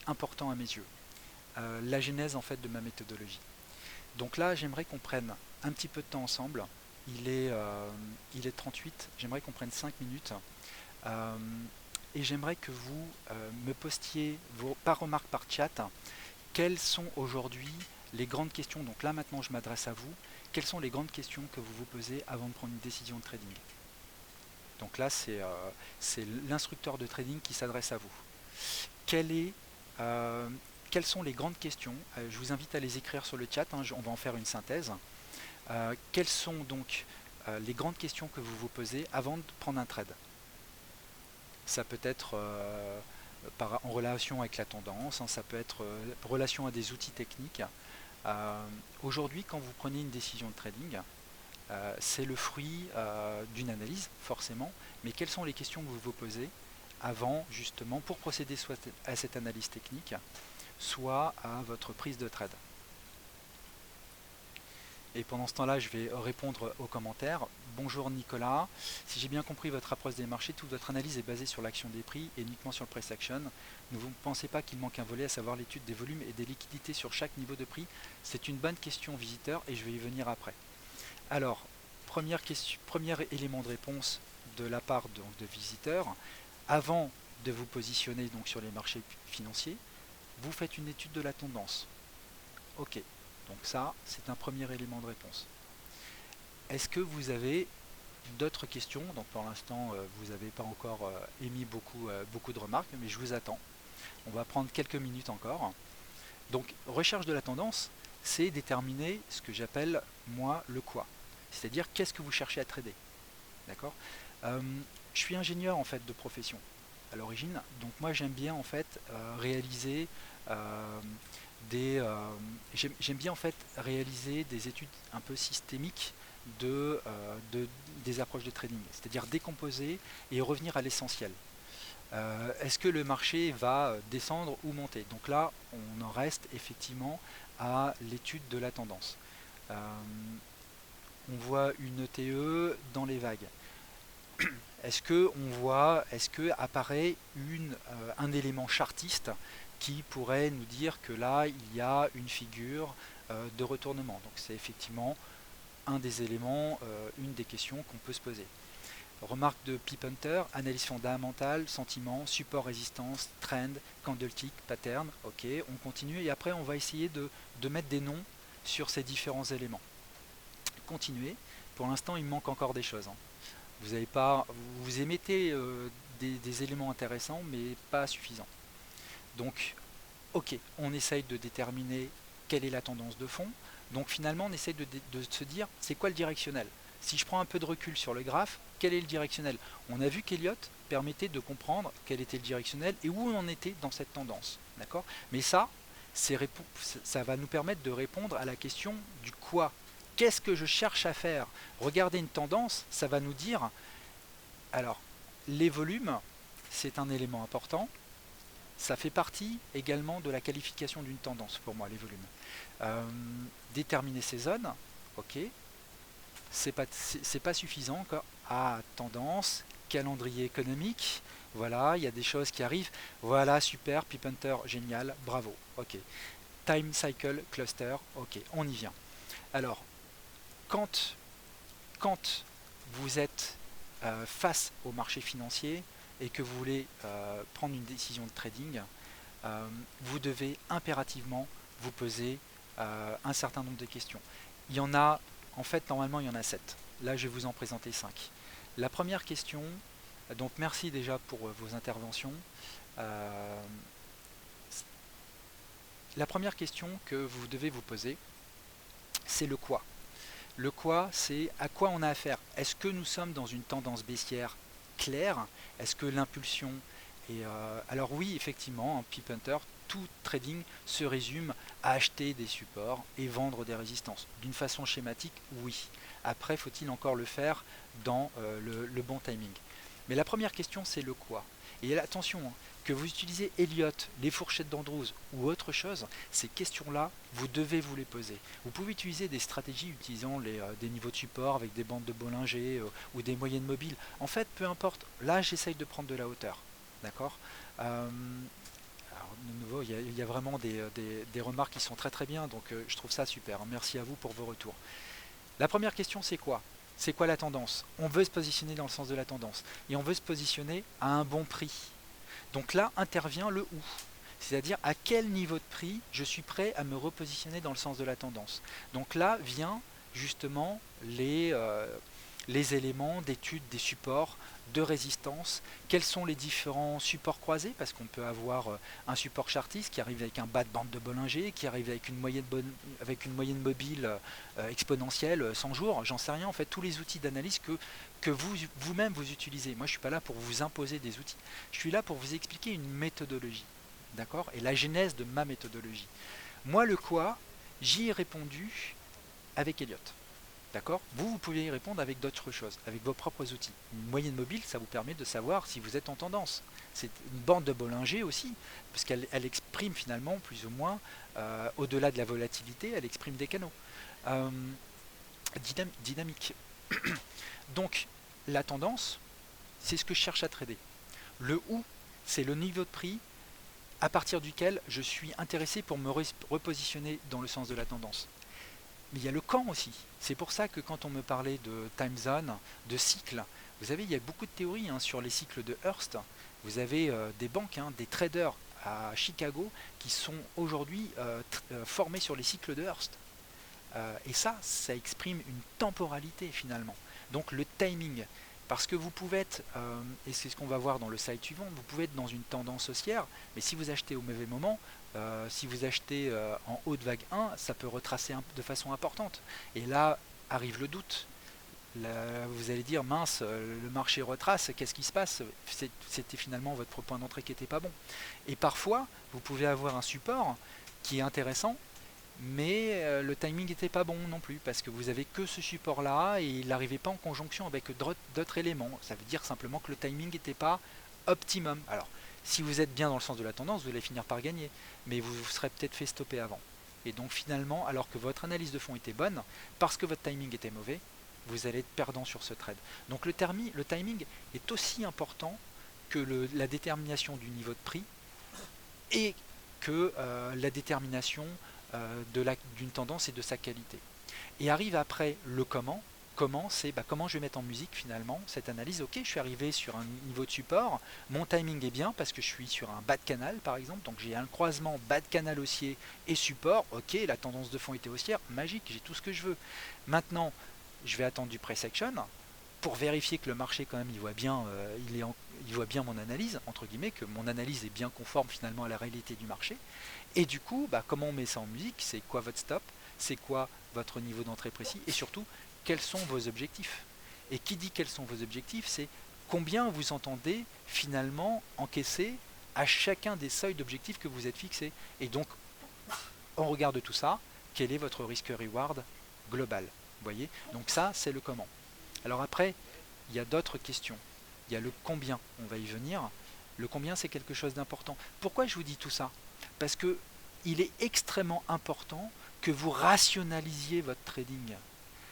important à mes yeux. La genèse en fait de ma méthodologie. Donc là j'aimerais qu'on prenne un petit peu de temps ensemble. Il est 38, j'aimerais qu'on prenne 5 minutes. Euh, et j'aimerais que vous me postiez par remarque par chat quelles sont aujourd'hui les grandes questions. Donc là maintenant je m'adresse à vous. Quelles sont les grandes questions que vous vous posez avant de prendre une décision de trading? Donc là c'est l'instructeur de trading qui s'adresse à vous. Euh, quelles sont les grandes questions? Je vous invite à les écrire sur le chat, hein, on va en faire une synthèse. Quelles sont donc les grandes questions que vous vous posez avant de prendre un trade? Ça peut être en relation avec la tendance, hein, ça peut être relation à des outils techniques. Aujourd'hui, quand vous prenez une décision de trading, c'est le fruit d'une analyse, forcément, mais quelles sont les questions que vous vous posez avant, justement, pour procéder soit à cette analyse technique, soit à votre prise de trade? Et pendant ce temps-là, je vais répondre aux commentaires. Bonjour Nicolas, si j'ai bien compris votre approche des marchés, toute votre analyse est basée sur l'action des prix et uniquement sur le price action. Ne vous pensez pas qu'il manque un volet, à savoir l'étude des volumes et des liquidités sur chaque niveau de prix? C'est une bonne question, visiteur, et je vais y venir après. Alors, premier élément de réponse de la part de visiteur. Avant de vous positionner donc sur les marchés financiers, vous faites une étude de la tendance. Ok. Donc ça, c'est un premier élément de réponse. Est-ce que vous avez d'autres questions? Donc pour l'instant, vous n'avez pas encore émis beaucoup de remarques, mais je vous attends. On va prendre quelques minutes encore. Donc recherche de la tendance, c'est déterminer ce que j'appelle, moi, le quoi. C'est-à-dire, qu'est-ce que vous cherchez à trader? D'accord. Je suis ingénieur en fait de profession à l'origine, donc moi j'aime bien en fait réaliser j'aime bien en fait réaliser des études un peu systémiques des approches de trading, c'est-à-dire décomposer et revenir à l'essentiel. Est-ce que le marché va descendre ou monter? Donc là, on en reste effectivement à l'étude de la tendance. On voit une TE dans les vagues. Est-ce que apparaît un élément chartiste qui pourrait nous dire que là il y a une figure de retournement? Donc c'est effectivement un des éléments, une des questions qu'on peut se poser. Remarque de Pip Hunter, analyse fondamentale, sentiment, support, résistance, trend, candlestick, pattern. Ok, on continue et après on va essayer de mettre des noms sur ces différents éléments. Continuez. Pour l'instant il manque encore des choses, hein. Vous émettez des éléments intéressants, mais pas suffisants. Donc, ok, on essaye de déterminer quelle est la tendance de fond. Donc finalement, on essaye de se dire, c'est quoi le directionnel? Si je prends un peu de recul sur le graphe, quel est le directionnel? On a vu qu'Elliott permettait de comprendre quel était le directionnel et où on en était dans cette tendance. D'accord? Mais ça va nous permettre de répondre à la question du quoi. Qu'est-ce que je cherche à faire? Regarder une tendance, ça va nous dire, alors, les volumes, c'est un élément important. Ça fait partie également de la qualification d'une tendance pour moi, les volumes. Déterminer ces zones, ok. C'est pas suffisant encore. Ah, tendance, calendrier économique, voilà, il y a des choses qui arrivent. Voilà, super, Pip Hunter, génial, bravo, ok. Time cycle cluster, ok, on y vient. Alors, quand vous êtes face au marché financier et que vous voulez prendre une décision de trading, vous devez impérativement vous poser un certain nombre de questions. Il y en a, en fait, normalement, il y en a 7. Là, je vais vous en présenter 5. La première question, donc merci déjà pour vos interventions. La première question que vous devez vous poser, c'est le quoi. Le quoi, c'est à quoi on a affaire. Est-ce que nous sommes dans une tendance baissière claire? Est-ce que l'impulsion est... alors oui, effectivement, Pip Hunter, tout trading se résume à acheter des supports et vendre des résistances. D'une façon schématique, oui. Après, faut-il encore le faire dans le bon timing? Mais la première question, c'est le quoi. Et attention, hein, que vous utilisez Elliott, les fourchettes d'Andrews ou autre chose, ces questions-là, vous devez vous les poser. Vous pouvez utiliser des stratégies utilisant des niveaux de support avec des bandes de Bollinger ou des moyennes mobiles. En fait, peu importe. Là, j'essaye de prendre de la hauteur. D'accord. Alors, de nouveau, il y a vraiment des remarques qui sont très très bien, donc je trouve ça super. Merci à vous pour vos retours. La première question, c'est quoi? C'est quoi la tendance? On veut se positionner dans le sens de la tendance. Et on veut se positionner à un bon prix. Donc là intervient le où. C'est-à-dire à quel niveau de prix je suis prêt à me repositionner dans le sens de la tendance. Donc là vient justement les éléments d'étude des supports, de résistance, quels sont les différents supports croisés, parce qu'on peut avoir un support chartiste qui arrive avec un bas de bande de Bollinger, qui arrive avec une moyenne mobile exponentielle 100 jours, j'en sais rien, en fait tous les outils d'analyse que vous-même vous utilisez. Moi je ne suis pas là pour vous imposer des outils, je suis là pour vous expliquer une méthodologie, d'accord, et la genèse de ma méthodologie. Moi le quoi, j'y ai répondu avec Elliott. D'accord. Vous pouvez y répondre avec d'autres choses, avec vos propres outils. Une moyenne mobile, ça vous permet de savoir si vous êtes en tendance. C'est une bande de Bollinger aussi, parce qu'elle exprime finalement plus ou moins, au-delà de la volatilité, elle exprime des canaux dynamiques. Donc, la tendance, c'est ce que je cherche à trader. Le où, c'est le niveau de prix à partir duquel je suis intéressé pour me repositionner dans le sens de la tendance. Mais il y a le quand aussi. C'est pour ça que quand on me parlait de time zone, de cycle, vous savez, il y a beaucoup de théories sur les cycles de Hearst. Vous avez des banques, des traders à Chicago qui sont aujourd'hui formés sur les cycles de Hearst. Et ça exprime une temporalité finalement. Donc le timing. Parce que vous pouvez être, et c'est ce qu'on va voir dans le slide suivant, vous pouvez être dans une tendance haussière, mais si vous achetez au mauvais moment, si vous achetez en haut de vague 1, ça peut retracer de façon importante. Et là arrive le doute. Là, vous allez dire, mince, le marché retrace, qu'est-ce qui se passe? C'était finalement votre point d'entrée qui n'était pas bon. Et parfois, vous pouvez avoir un support qui est intéressant, mais le timing n'était pas bon non plus, parce que vous avez que ce support là et il n'arrivait pas en conjonction avec d'autres éléments. Ça veut dire simplement que le timing n'était pas optimum. Alors si vous êtes bien dans le sens de la tendance, vous allez finir par gagner, mais vous vous serez peut-être fait stopper avant. Et donc finalement, alors que votre analyse de fond était bonne, parce que votre timing était mauvais, vous allez être perdant sur ce trade. Donc le timing est aussi important que la détermination du niveau de prix et que la détermination d'une tendance et de sa qualité. Et arrive après le comment. Comment, c'est comment je vais mettre en musique finalement cette analyse. Ok, je suis arrivé sur un niveau de support, mon timing est bien parce que je suis sur un bas de canal par exemple, donc j'ai un croisement bas de canal haussier et support. Ok, la tendance de fond était haussière, magique, j'ai tout ce que je veux. Maintenant, je vais attendre du price action pour vérifier que le marché quand même il voit bien, il voit bien mon analyse, entre guillemets, que mon analyse est bien conforme finalement à la réalité du marché. Et du coup, comment on met ça en musique? C'est quoi votre stop? C'est quoi votre niveau d'entrée précis? Et surtout, quels sont vos objectifs? Et qui dit quels sont vos objectifs, c'est combien vous entendez finalement encaisser à chacun des seuils d'objectifs que vous êtes fixés. Et donc, on regarde tout ça, quel est votre risque-reward global? Vous voyez? Donc ça, c'est le comment. Alors après, il y a d'autres questions. Il y a le combien, on va y venir. Le combien, c'est quelque chose d'important. Pourquoi je vous dis tout ça? Parce que il est extrêmement important que vous rationalisiez votre trading.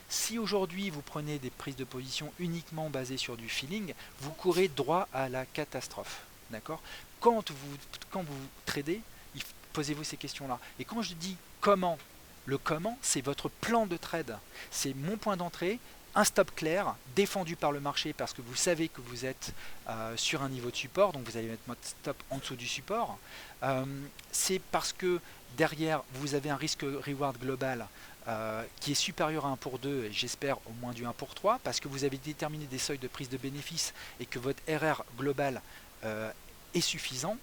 Si aujourd'hui vous prenez des prises de position uniquement basées sur du feeling, vous courez droit à la catastrophe. D'accord? Quand vous tradez, posez-vous ces questions-là. Et quand je dis comment, le comment, c'est votre plan de trade. C'est mon point d'entrée, un stop clair, défendu par le marché parce que vous savez que vous êtes sur un niveau de support, donc vous allez mettre votre stop en dessous du support. C'est parce que derrière, vous avez un risque-reward global qui est supérieur à 1 pour 2 et j'espère au moins du 1 pour 3 parce que vous avez déterminé des seuils de prise de bénéfice et que votre RR global est suffisant.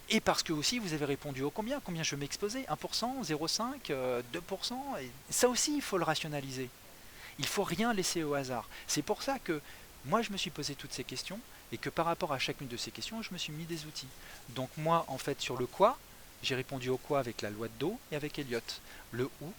Et parce que aussi vous avez répondu au combien je vais m'exposer, 1%, 0,5%, 2%, et ça aussi il faut le rationaliser. Il ne faut rien laisser au hasard. C'est pour ça que moi je me suis posé toutes ces questions et que par rapport à chacune de ces questions je me suis mis des outils. Donc moi en fait sur le quoi, J'ai répondu au quoi avec la loi de Do et avec Elliott. Le où,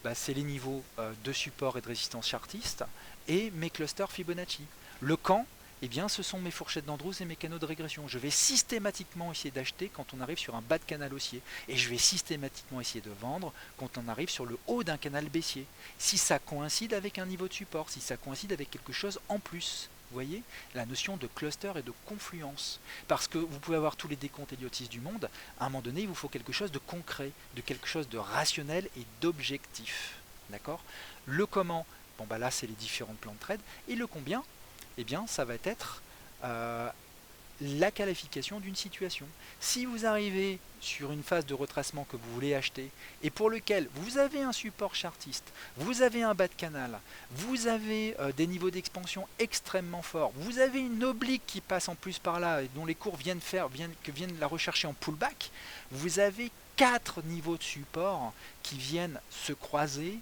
bah, c'est les niveaux de support et de résistance chartiste et mes clusters Fibonacci. Le quand, eh bien, ce sont mes fourchettes d'Andrews et mes canaux de régression. Je vais systématiquement essayer d'acheter quand on arrive sur un bas de canal haussier. Et je vais systématiquement essayer de vendre quand on arrive sur le haut d'un canal baissier. Si ça coïncide avec un niveau de support, si ça coïncide avec quelque chose en plus. Vous voyez la notion de cluster et de confluence. Parce que vous pouvez avoir tous les décomptes Elliotistes du monde, à un moment donné, il vous faut quelque chose de concret, de quelque chose de rationnel et d'objectif. D'accord? Le comment, bon bah là c'est les différents plans de trade. Et le combien, eh bien ça va être la qualification d'une situation. Si vous arrivez sur une phase de retracement que vous voulez acheter et pour lequel vous avez un support chartiste, vous avez un bas de canal, vous avez des niveaux d'expansion extrêmement forts, vous avez une oblique qui passe en plus par là et dont les cours viennent la rechercher en pullback, vous avez 4 niveaux de support qui viennent se croiser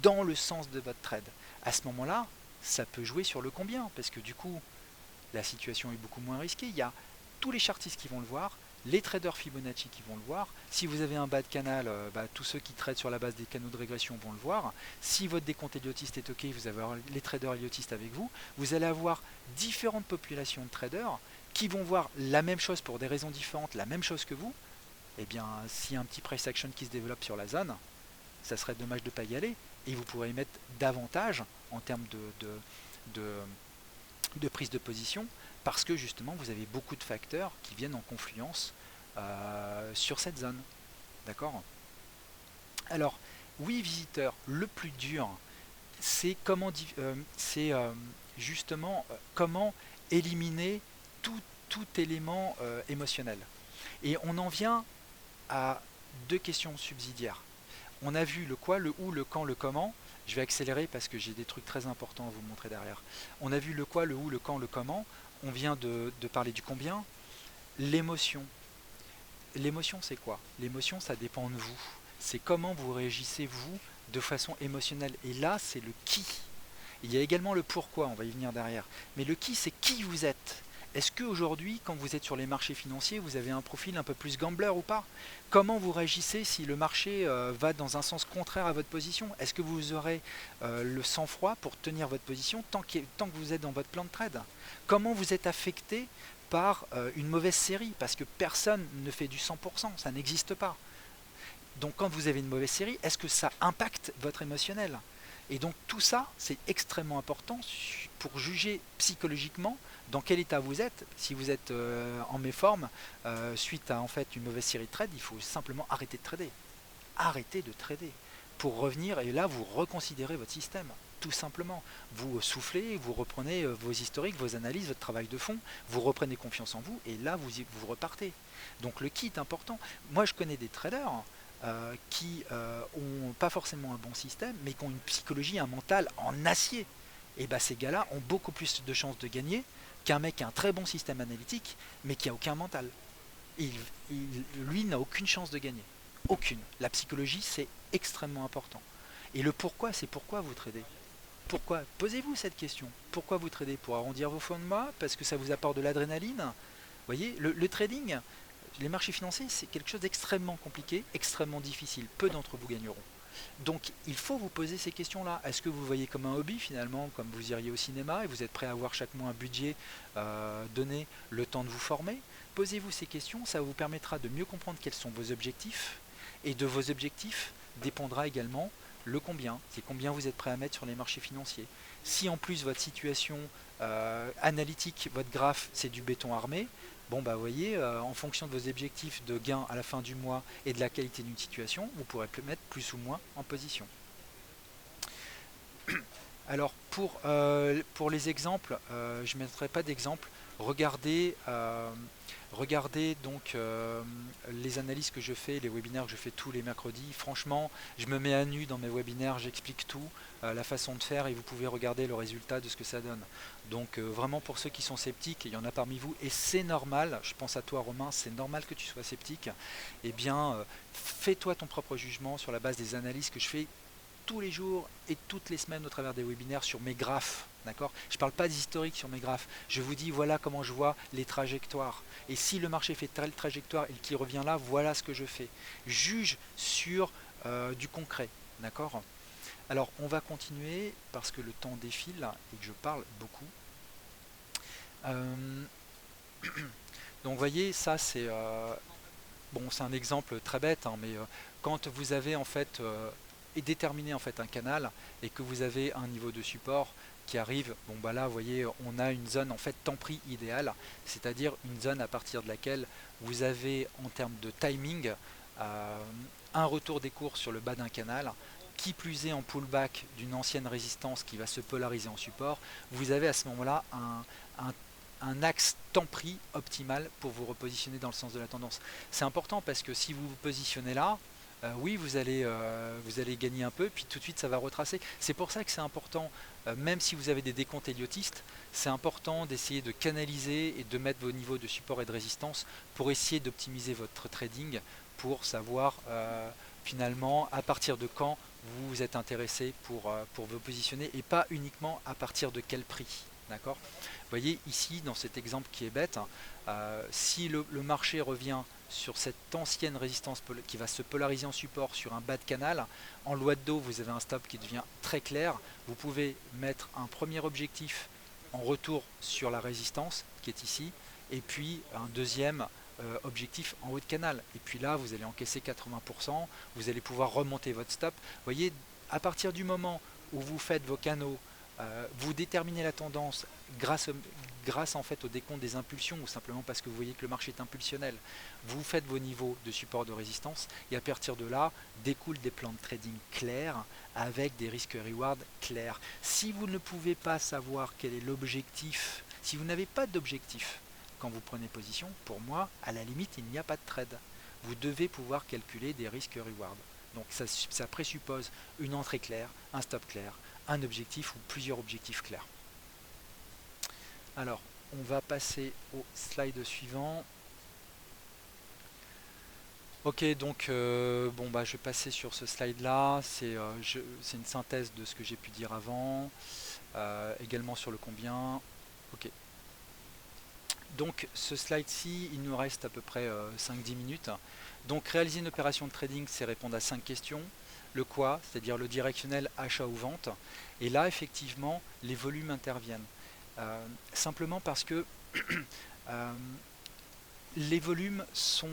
dans le sens de votre trade. À ce moment-là, ça peut jouer sur le combien, parce que du coup, la situation est beaucoup moins risquée. Il y a tous les chartistes qui vont le voir, les traders Fibonacci qui vont le voir. Si vous avez un bas de canal, tous ceux qui tradent sur la base des canaux de régression vont le voir. Si votre décompte Elliotiste est OK, vous avez les traders Elliotistes avec vous. Vous allez avoir différentes populations de traders qui vont voir la même chose pour des raisons différentes, la même chose que vous. Eh bien, s'il y a un petit price action qui se développe sur la zone, ça serait dommage de ne pas y aller. Et vous pourrez mettre davantage en termes de prise de position parce que justement vous avez beaucoup de facteurs qui viennent en confluence sur cette zone. D'accord? Alors, oui, visiteur, le plus dur, c'est justement comment éliminer tout élément émotionnel. Et on en vient à deux questions subsidiaires. On a vu le quoi, le où, le quand, le comment. Je vais accélérer parce que j'ai des trucs très importants à vous montrer derrière. On a vu le quoi, le où, le quand, le comment. On vient de parler du combien. L'émotion. L'émotion, c'est quoi? L'émotion, ça dépend de vous. C'est comment vous réagissez, vous, de façon émotionnelle. Et là, c'est le qui. Il y a également le pourquoi, on va y venir derrière. Mais le qui, c'est qui vous êtes. Est-ce qu'aujourd'hui, quand vous êtes sur les marchés financiers, vous avez un profil un peu plus gambler ou pas? Comment vous réagissez si le marché va dans un sens contraire à votre position? Est-ce que vous aurez le sang-froid pour tenir votre position tant que vous êtes dans votre plan de trade? Comment vous êtes affecté par une mauvaise série? Parce que personne ne fait du 100%, ça n'existe pas. Donc quand vous avez une mauvaise série, est-ce que ça impacte votre émotionnel? Et donc tout ça, c'est extrêmement important pour juger psychologiquement dans quel état vous êtes. Si vous êtes en méforme suite à en fait une mauvaise série de trades, il faut simplement arrêter de trader. Arrêtez de trader pour revenir et là vous reconsidérez votre système. Tout simplement, vous soufflez, vous reprenez vos historiques, vos analyses, votre travail de fond, vous reprenez confiance en vous et là vous repartez. Donc le kit est important. Moi je connais des traders qui ont pas forcément un bon système, mais qui ont une psychologie, un mental en acier. Et bah ces gars-là ont beaucoup plus de chances de gagner qu'un mec qui a un très bon système analytique, mais qui a aucun mental. Lui n'a aucune chance de gagner. Aucune. La psychologie, c'est extrêmement important. Et le pourquoi, c'est pourquoi vous tradez. Pourquoi? Posez-vous cette question. Pourquoi vous tradez? Pour arrondir vos fonds de mois? Parce que ça vous apporte de l'adrénaline? Vous voyez, le trading, les marchés financiers, c'est quelque chose d'extrêmement compliqué, extrêmement difficile. Peu d'entre vous gagneront. Donc il faut vous poser ces questions-là. Est-ce que vous voyez comme un hobby finalement, comme vous iriez au cinéma et vous êtes prêt à avoir chaque mois un budget donné, le temps de vous former? Posez-vous ces questions, ça vous permettra de mieux comprendre quels sont vos objectifs. Et de vos objectifs dépendra également le combien. C'est combien vous êtes prêt à mettre sur les marchés financiers. Si en plus votre situation analytique, votre graphe, c'est du béton armé, bon bah vous voyez, en fonction de vos objectifs de gain à la fin du mois et de la qualité d'une situation, vous pourrez mettre plus ou moins en position. Alors pour les exemples, je ne mettrai pas d'exemple. Regardez donc les analyses que je fais, les webinaires que je fais tous les mercredis. Franchement, je me mets à nu dans mes webinaires, j'explique tout, la façon de faire et vous pouvez regarder le résultat de ce que ça donne. Donc vraiment pour ceux qui sont sceptiques, il y en a parmi vous et c'est normal, je pense à toi Romain, c'est normal que tu sois sceptique. Eh bien, fais-toi ton propre jugement sur la base des analyses que je fais tous les jours et toutes les semaines au travers des webinaires sur mes graphes. D'accord? Je ne parle pas d'historique sur mes graphes. Je vous dis voilà comment je vois les trajectoires. Et si le marché fait telle trajectoire et qu'il revient là, voilà ce que je fais. Juge sur du concret. D'accord? Alors on va continuer parce que le temps défile et que je parle beaucoup. Donc vous voyez, ça c'est bon, c'est un exemple très bête, hein, mais quand vous avez en fait et déterminé en fait un canal et que vous avez un niveau de support qui arrive, bon bah là vous voyez on a une zone en fait temps prix idéale, c'est-à-dire une zone à partir de laquelle vous avez en termes de timing un retour des cours sur le bas d'un canal, qui plus est en pullback d'une ancienne résistance qui va se polariser en support, vous avez à ce moment-là un axe temps-prix optimal pour vous repositionner dans le sens de la tendance. C'est important parce que si vous vous positionnez là, oui, vous allez gagner un peu, puis tout de suite ça va retracer. C'est pour ça que c'est important, même si vous avez des décomptes héliotistes, c'est important d'essayer de canaliser et de mettre vos niveaux de support et de résistance pour essayer d'optimiser votre trading, pour savoir finalement à partir de quand vous êtes intéressé pour vous positionner et pas uniquement à partir de quel prix. D'accord? Vous voyez ici dans cet exemple qui est bête, si le marché revient sur cette ancienne résistance qui va se polariser en support sur un bas de canal, en loi de dos vous avez un stop qui devient très clair, vous pouvez mettre un premier objectif en retour sur la résistance qui est ici, et puis un deuxième objectif en haut de canal, et puis là vous allez encaisser 80%, vous allez pouvoir remonter votre stop. Vous voyez, à partir du moment où vous faites vos canaux, vous déterminez la tendance grâce en fait au décompte des impulsions ou simplement parce que vous voyez que le marché est impulsionnel, vous faites vos niveaux de support de résistance et à partir de là découlent des plans de trading clairs avec des risques reward clairs. Si vous ne pouvez pas savoir quel est l'objectif, si vous n'avez pas d'objectif quand vous prenez position, pour moi à la limite il n'y a pas de trade. Vous devez pouvoir calculer des risques reward. Donc ça présuppose une entrée claire, un stop clair, un objectif ou plusieurs objectifs clairs. Alors, on va passer au slide suivant. Ok, donc bon bah je vais passer sur ce slide là. C'est une synthèse de ce que j'ai pu dire avant, également sur le combien. Ok. Donc ce slide-ci, il nous reste à peu près 5-10 minutes. Donc réaliser une opération de trading, c'est répondre à 5 questions. Le quoi, c'est-à-dire le directionnel achat ou vente. Et là, effectivement, les volumes interviennent. Simplement parce que les volumes sont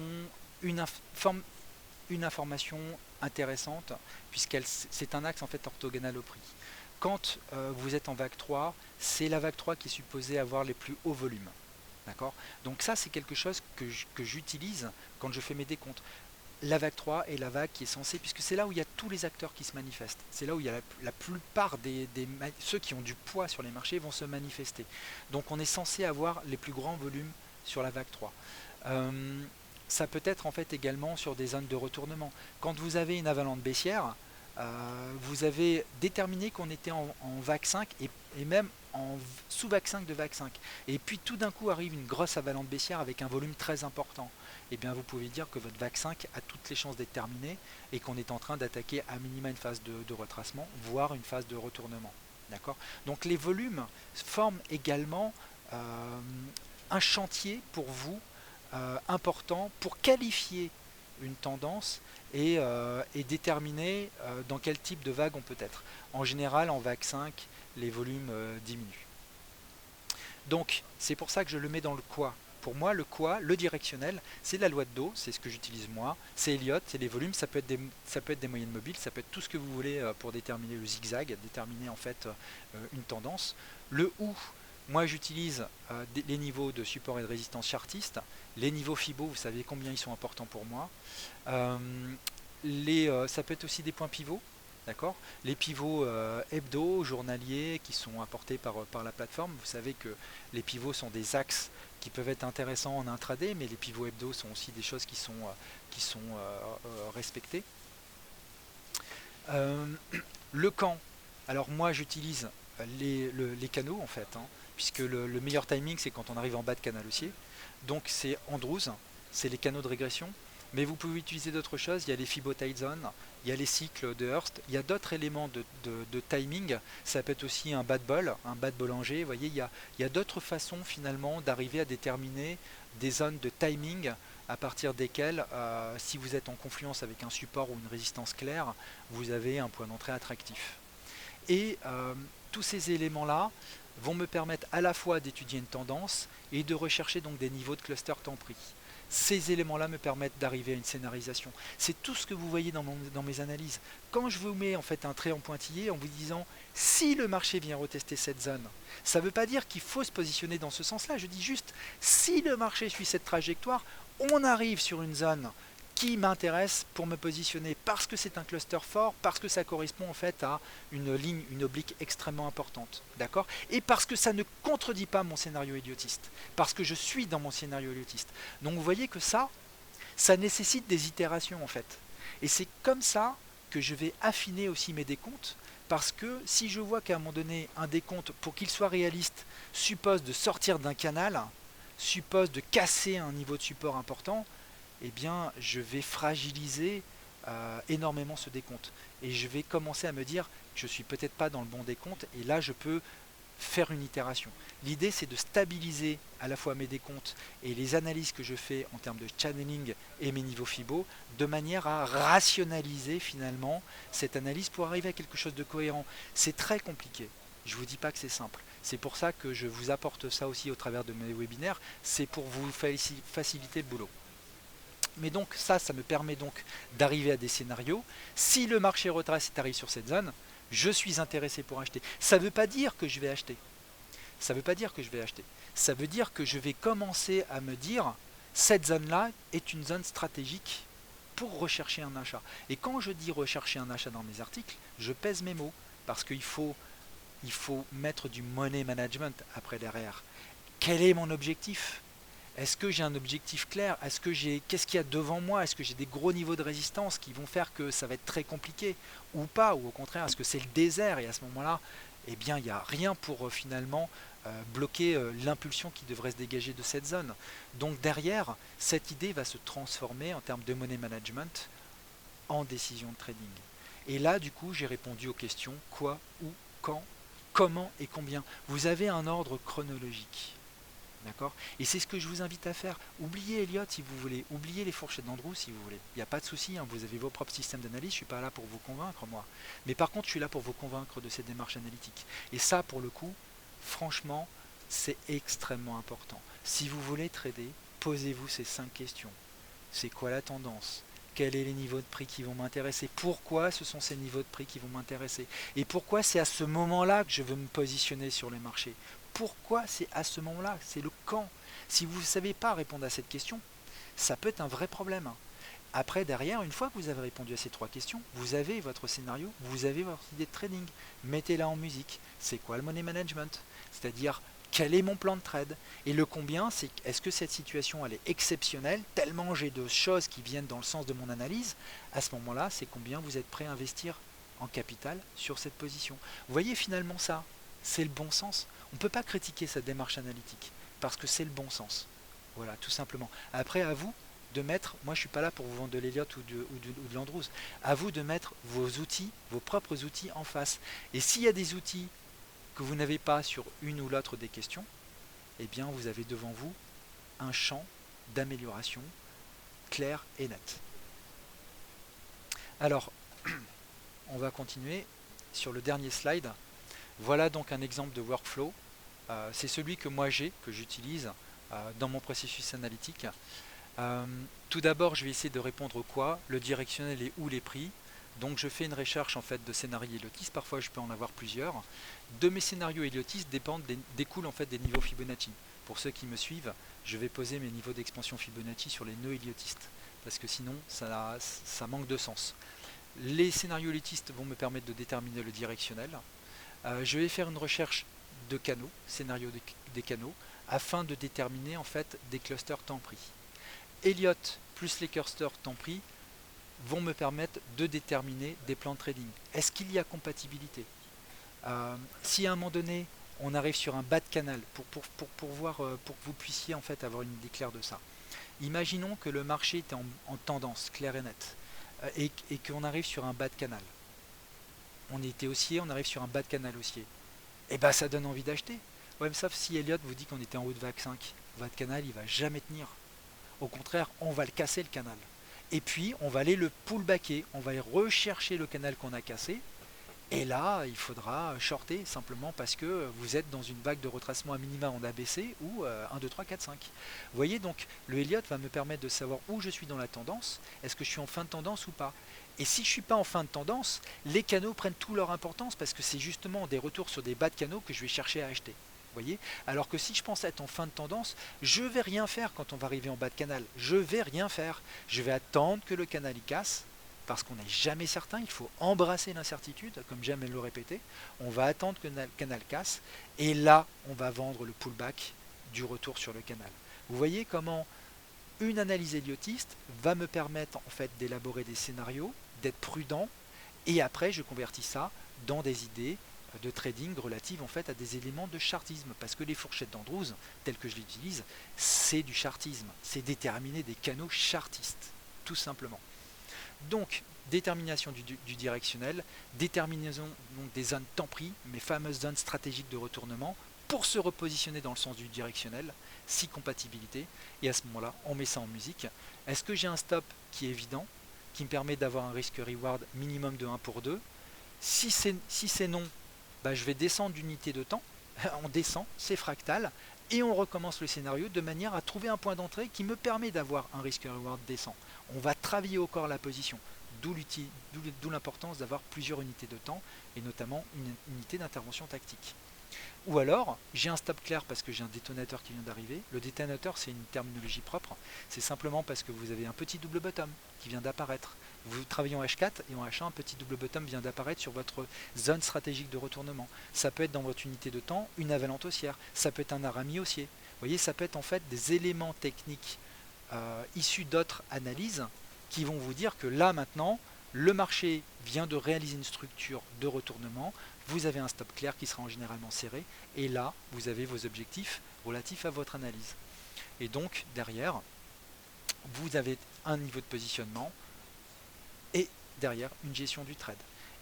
une information intéressante, c'est un axe en fait orthogonal au prix. Quand vous êtes en vague 3, c'est la vague 3 qui est supposée avoir les plus hauts volumes. D'accord? Donc ça, c'est quelque chose que j'utilise quand je fais mes décomptes. La vague 3 est la vague qui est censée, puisque c'est là où il y a tous les acteurs qui se manifestent. C'est là où il y a la plupart ceux qui ont du poids sur les marchés vont se manifester. Donc on est censé avoir les plus grands volumes sur la vague 3. Ça peut être en fait également sur des zones de retournement. Quand vous avez une avalanche baissière, vous avez déterminé qu'on était en vague 5 et même en sous-vague 5 de vague 5. Et puis tout d'un coup arrive une grosse avalanche baissière avec un volume très important. Et bien vous pouvez dire que votre vague 5 a toutes les chances d'être terminée et qu'on est en train d'attaquer à minima une phase de retracement, voire une phase de retournement. D'accord? Donc les volumes forment également un chantier pour vous important pour qualifier une tendance et déterminer dans quel type de vague on peut être. En général, en vague 5, les volumes diminuent. Donc, c'est pour ça que je le mets dans le quoi. Pour moi, le quoi, le directionnel, c'est la loi de dos, c'est ce que j'utilise moi. C'est Elliott, c'est les volumes, ça peut être des moyennes mobiles, ça peut être tout ce que vous voulez pour déterminer le zigzag, déterminer en fait une tendance. Le où, moi j'utilise les niveaux de support et de résistance chartiste, les niveaux Fibo, vous savez combien ils sont importants pour moi. Ça peut être aussi des points pivots, d'accord. Les pivots hebdo, journaliers, qui sont apportés par la plateforme. Vous savez que les pivots sont des axes qui peuvent être intéressants en intraday, mais les pivots hebdo sont aussi des choses qui sont respectées. Le quand, alors moi j'utilise les canaux en fait, hein, puisque le meilleur timing c'est quand on arrive en bas de canal haussier. Donc c'est Andrews, c'est les canaux de régression. Mais vous pouvez utiliser d'autres choses, il y a les Fibo Time Zone, il y a les cycles de Hurst, il y a d'autres éléments de timing, ça peut être aussi un bad Bollinger, vous voyez, il y a d'autres façons finalement d'arriver à déterminer des zones de timing à partir desquelles, si vous êtes en confluence avec un support ou une résistance claire, vous avez un point d'entrée attractif. Et tous ces éléments-là vont me permettre à la fois d'étudier une tendance et de rechercher donc des niveaux de cluster temps-prix. Ces éléments-là me permettent d'arriver à une scénarisation. C'est tout ce que vous voyez dans mes analyses. Quand je vous mets en fait un trait en pointillé en vous disant si le marché vient retester cette zone, ça ne veut pas dire qu'il faut se positionner dans ce sens-là. Je dis juste si le marché suit cette trajectoire, on arrive sur une zone qui m'intéresse pour me positionner parce que c'est un cluster fort, parce que ça correspond en fait à une ligne, une oblique extrêmement importante, d'accord? Et parce que ça ne contredit pas mon scénario idiotiste, parce que je suis dans mon scénario idiotiste. Donc vous voyez que ça nécessite des itérations en fait. Et c'est comme ça que je vais affiner aussi mes décomptes, parce que si je vois qu'à un moment donné, un décompte, pour qu'il soit réaliste, suppose de sortir d'un canal, suppose de casser un niveau de support important, eh bien, je vais fragiliser énormément ce décompte. Et je vais commencer à me dire que je ne suis peut-être pas dans le bon décompte, et là, je peux faire une itération. L'idée, c'est de stabiliser à la fois mes décomptes et les analyses que je fais en termes de channeling et mes niveaux FIBO, de manière à rationaliser finalement cette analyse pour arriver à quelque chose de cohérent. C'est très compliqué. Je ne vous dis pas que c'est simple. C'est pour ça que je vous apporte ça aussi au travers de mes webinaires. C'est pour vous faciliter le boulot. Mais donc ça me permet donc d'arriver à des scénarios. Si le marché retrace et arrive sur cette zone, je suis intéressé pour acheter. Ça ne veut pas dire que je vais acheter. Ça ne veut pas dire que je vais acheter. Ça veut dire que je vais commencer à me dire cette zone-là est une zone stratégique pour rechercher un achat. Et quand je dis rechercher un achat dans mes articles, je pèse mes mots parce qu'il faut mettre du money management après derrière. Quel est mon objectif ? Est-ce que j'ai un objectif clair? Qu'est-ce qu'il y a devant moi? Est-ce que j'ai des gros niveaux de résistance qui vont faire que ça va être très compliqué ou pas? Ou au contraire, est-ce que c'est le désert et à ce moment-là, eh bien, il n'y a rien pour finalement bloquer l'impulsion qui devrait se dégager de cette zone. Donc derrière, cette idée va se transformer en termes de money management en décision de trading. Et là, du coup, j'ai répondu aux questions quoi, où, quand, comment et combien. Vous avez un ordre chronologique. D'accord? Et c'est ce que je vous invite à faire. Oubliez Elliott si vous voulez, oubliez les fourchettes d'Andrew si vous voulez. Il n'y a pas de souci, hein, vous avez vos propres systèmes d'analyse, je ne suis pas là pour vous convaincre moi. Mais par contre, je suis là pour vous convaincre de cette démarche analytique. Et ça, pour le coup, franchement, c'est extrêmement important. Si vous voulez trader, posez-vous ces 5 questions. C'est quoi la tendance? Quels sont les niveaux de prix qui vont m'intéresser? Pourquoi ce sont ces niveaux de prix qui vont m'intéresser? Et pourquoi c'est à ce moment-là que je veux me positionner sur les marchés? Pourquoi c'est à ce moment-là? C'est le quand. Si vous ne savez pas répondre à cette question, ça peut être un vrai problème. Après, derrière, une fois que vous avez répondu à ces 3 questions, vous avez votre scénario, vous avez votre idée de trading. Mettez-la en musique. C'est quoi le money management? C'est-à-dire, quel est mon plan de trade? Et le combien, c'est est-ce que cette situation elle est exceptionnelle, tellement j'ai de choses qui viennent dans le sens de mon analyse? À ce moment-là, c'est combien vous êtes prêt à investir en capital sur cette position. Vous voyez finalement ça, c'est le bon sens. On ne peut pas critiquer cette démarche analytique parce que c'est le bon sens. Voilà, tout simplement. Après, à vous de mettre, moi je ne suis pas là pour vous vendre de l'Elliott ou de l'Andrews, à vous de mettre vos outils, vos propres outils en face. Et s'il y a des outils que vous n'avez pas sur une ou l'autre des questions, eh bien vous avez devant vous un champ d'amélioration clair et net. Alors, on va continuer sur le dernier slide. Voilà donc un exemple de workflow. C'est celui que moi que j'utilise dans mon processus analytique. Tout d'abord, je vais essayer de répondre au quoi, le directionnel et où les prix. Donc je fais une recherche en fait de scénarios Elliotistes, parfois je peux en avoir plusieurs. De mes scénarios Elliotistes découlent en fait des niveaux Fibonacci. Pour ceux qui me suivent, je vais poser mes niveaux d'expansion Fibonacci sur les nœuds Elliotistes, parce que sinon ça manque de sens. Les scénarios Elliotistes vont me permettre de déterminer le directionnel. Je vais faire une recherche de canaux, scénario des canaux, afin de déterminer en fait des clusters temps-prix. Elliott plus les clusters temps-prix vont me permettre de déterminer des plans de trading. Est-ce qu'il y a compatibilité? Si à un moment donné on arrive sur un bas de canal pour que vous puissiez en fait avoir une idée claire de ça. Imaginons que le marché était en tendance claire et nette et qu'on arrive sur un bas de canal. On était haussier, on arrive sur un bas de canal haussier. Et bah ça donne envie d'acheter. Ouais, mais sauf si Elliott vous dit qu'on était en haut de vague 5. Votre canal, il va jamais tenir. Au contraire, on va le casser le canal. Et puis, on va aller le pullbacker, on va aller rechercher le canal qu'on a cassé. Et là, il faudra shorter simplement parce que vous êtes dans une vague de retracement à minima en ABC ou 1, 2, 3, 4, 5. Vous voyez, donc le Elliott va me permettre de savoir où je suis dans la tendance, est-ce que je suis en fin de tendance ou pas. Et si je ne suis pas en fin de tendance, les canaux prennent toute leur importance parce que c'est justement des retours sur des bas de canaux que je vais chercher à acheter. Vous voyez. Alors que si je pense être en fin de tendance, je ne vais rien faire quand on va arriver en bas de canal. Je ne vais rien faire. Je vais attendre que le canal y casse parce qu'on n'est jamais certain, il faut embrasser l'incertitude, comme j'aime le répéter. On va attendre que le canal casse, et là, on va vendre le pullback du retour sur le canal. Vous voyez comment une analyse elliotiste va me permettre en fait d'élaborer des scénarios, d'être prudent, et après je convertis ça dans des idées de trading relatives en fait à des éléments de chartisme, parce que les fourchettes d'Andrews, telles que je l'utilise, c'est du chartisme, c'est déterminer des canaux chartistes, tout simplement. Donc, détermination du directionnel, détermination donc des zones temps pris, mes fameuses zones stratégiques de retournement, pour se repositionner dans le sens du directionnel, si compatibilité, et à ce moment-là, on met ça en musique. Est-ce que j'ai un stop qui est évident, qui me permet d'avoir un risque-reward minimum de 1 pour 2? Si c'est non, bah, je vais descendre d'unité de temps, on descend, c'est fractal, et on recommence le scénario de manière à trouver un point d'entrée qui me permet d'avoir un risque-reward descend. On va travailler au corps la position, d'où l'importance d'avoir plusieurs unités de temps, et notamment une unité d'intervention tactique. Ou alors, j'ai un stop clair parce que j'ai un détonateur qui vient d'arriver. Le détonateur, c'est une terminologie propre. C'est simplement parce que vous avez un petit double bottom qui vient d'apparaître. Vous travaillez en H4 et en H1, un petit double bottom vient d'apparaître sur votre zone stratégique de retournement. Ça peut être dans votre unité de temps une avalante haussière. Ça peut être un arami haussier. Vous voyez, ça peut être en fait des éléments techniques issus d'autres analyses qui vont vous dire que là maintenant, le marché vient de réaliser une structure de retournement, vous avez un stop clair qui sera en généralement serré, et là, vous avez vos objectifs relatifs à votre analyse. Et donc, derrière, vous avez un niveau de positionnement, et derrière, une gestion du trade.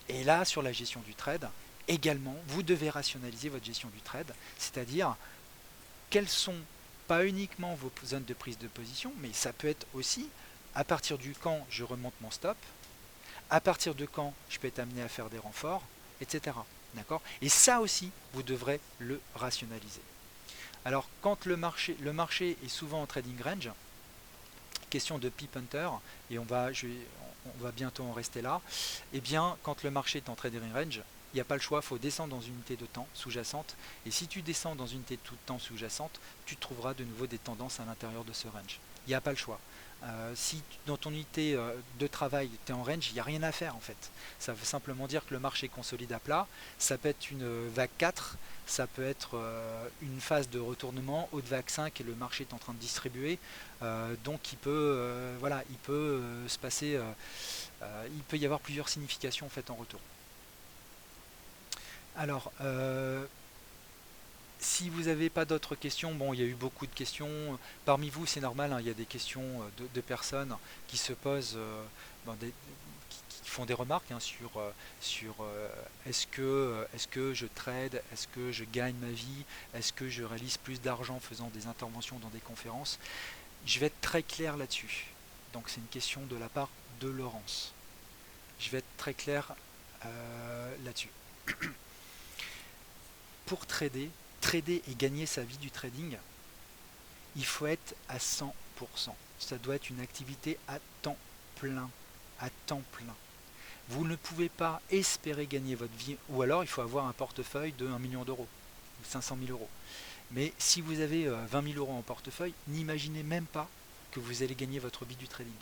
Et là, sur la gestion du trade, également, vous devez rationaliser votre gestion du trade, c'est-à-dire, quelles sont pas uniquement vos zones de prise de position, mais ça peut être aussi, à partir du quand je remonte mon stop, à partir de quand je peux être amené à faire des renforts, etc. D'accord? Et ça aussi, vous devrez le rationaliser. Alors, quand le marché est souvent en trading range, question de Pip Hunter, et on va bientôt en rester là, eh bien, quand le marché est en trading range, il n'y a pas le choix, il faut descendre dans une unité de temps sous-jacente, et si tu descends dans une unité de temps sous-jacente, tu trouveras de nouveau des tendances à l'intérieur de ce range. Il n'y a pas le choix. Si dans ton unité de travail tu es en range, il n'y a rien à faire en fait. Ça veut simplement dire que le marché consolide à plat, ça peut être une vague 4, ça peut être une phase de retournement, haute vague 5 et le marché est en train de distribuer. Donc il peut, voilà, il peut se passer, il peut y avoir plusieurs significations en fait en retour. Alors, si vous n'avez pas d'autres questions, bon, il y a eu beaucoup de questions. Parmi vous, c'est normal, hein, il y a des questions de personnes qui se posent, qui font des remarques hein, sur est-ce que je trade, est-ce que je gagne ma vie, est-ce que je réalise plus d'argent en faisant des interventions dans des conférences. Je vais être très clair là-dessus. Donc c'est une question de la part de Laurence. Je vais être très clair là-dessus. Pour trader et gagner sa vie du trading, il faut être à 100%. Ça doit être une activité à temps plein. À temps plein. Vous ne pouvez pas espérer gagner votre vie, ou alors il faut avoir un portefeuille de 1 million d'euros, ou 500 000 euros. Mais si vous avez 20 000 euros en portefeuille, n'imaginez même pas que vous allez gagner votre vie du trading.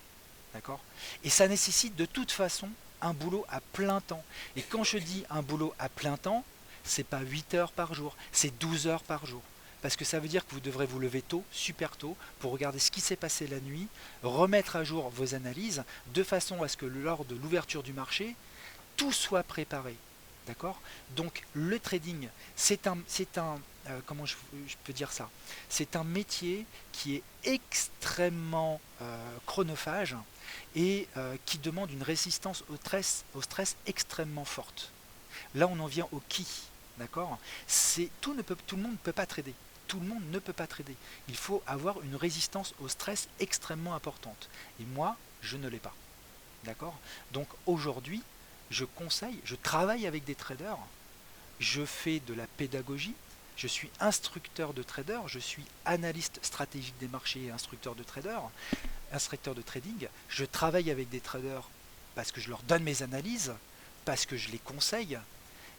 D'accord? Et ça nécessite de toute façon un boulot à plein temps. Et quand je dis un boulot à plein temps, c'est pas 8 heures par jour, c'est 12 heures par jour. Parce que ça veut dire que vous devrez vous lever tôt, super tôt, pour regarder ce qui s'est passé la nuit, remettre à jour vos analyses, de façon à ce que lors de l'ouverture du marché, tout soit préparé. D'accord? Donc le trading, c'est un comment je peux dire ça? C'est un métier qui est extrêmement chronophage et qui demande une résistance au stress extrêmement forte. Là, on en vient au qui, d'accord? Tout le monde ne peut pas trader. Tout le monde ne peut pas trader. Il faut avoir une résistance au stress extrêmement importante. Et moi, je ne l'ai pas, d'accord? Donc aujourd'hui, je travaille avec des traders, je fais de la pédagogie, je suis instructeur de traders, je suis analyste stratégique des marchés et instructeur de traders, instructeur de trading. Je travaille avec des traders parce que je leur donne mes analyses, parce que je les conseille,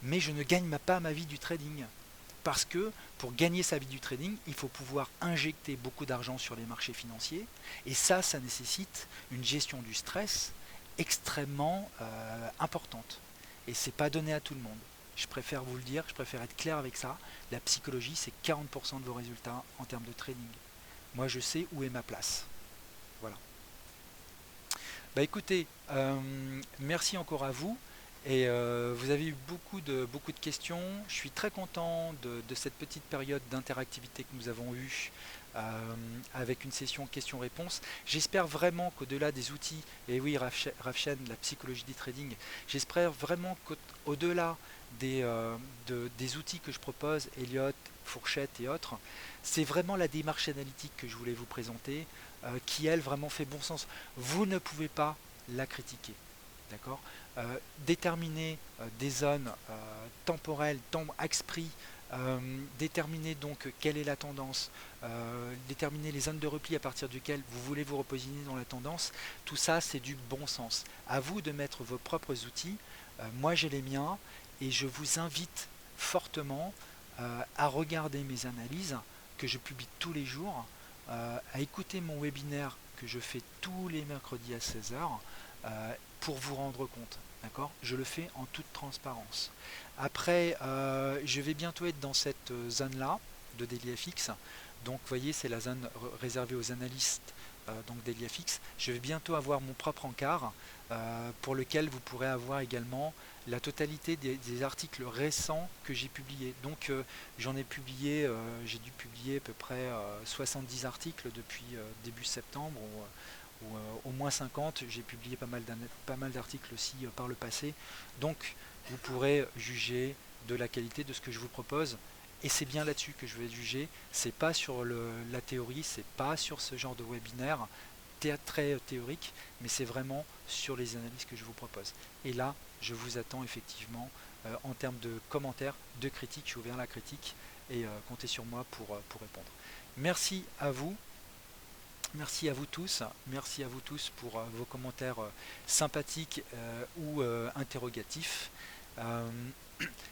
mais je ne gagne pas ma vie du trading. Parce que pour gagner sa vie du trading, il faut pouvoir injecter beaucoup d'argent sur les marchés financiers. Et ça nécessite une gestion du stress extrêmement importante. Et c'est pas donné à tout le monde. Je préfère vous le dire, je préfère être clair avec ça. La psychologie, c'est 40% de vos résultats en termes de trading. Moi, je sais où est ma place. Voilà. Bah écoutez, merci encore à vous. Et vous avez eu beaucoup de questions. Je suis très content de cette petite période d'interactivité que nous avons eue avec une session questions-réponses. J'espère vraiment qu'au-delà des outils, et oui Ravchen, la psychologie du trading, j'espère vraiment qu'au-delà des outils que je propose, Elliott, Fourchette et autres, c'est vraiment la démarche analytique que je voulais vous présenter, qui elle vraiment fait bon sens. Vous ne pouvez pas la critiquer. D'accord. Déterminer des zones temporelles, temps axe-prix, déterminer donc quelle est la tendance, déterminer les zones de repli à partir duquel vous voulez vous repositionner dans la tendance, tout ça c'est du bon sens. À vous de mettre vos propres outils, moi j'ai les miens et je vous invite fortement à regarder mes analyses que je publie tous les jours, à écouter mon webinaire que je fais tous les mercredis à 16 heures. Pour vous rendre compte, d'accord? Je le fais en toute transparence. Après, je vais bientôt être dans cette zone-là de DailyFX. Donc, vous voyez, c'est la zone réservée aux analystes donc DailyFX. Je vais bientôt avoir mon propre encart pour lequel vous pourrez avoir également la totalité des articles récents que j'ai publiés. Donc, j'en ai publié, j'ai dû publier à peu près 70 articles depuis début septembre ou au moins 50. J'ai publié pas mal d'articles aussi par le passé. Donc vous pourrez juger de la qualité de ce que je vous propose. Et c'est bien là-dessus que je vais juger. C'est pas sur la théorie, c'est pas sur ce genre de webinaire très théorique, mais c'est vraiment sur les analyses que je vous propose. Et là, je vous attends effectivement en termes de commentaires, de critiques. Je suis ouvert à la critique et comptez sur moi pour répondre. Merci à vous. Merci à vous tous pour vos commentaires sympathiques ou interrogatifs. Euh,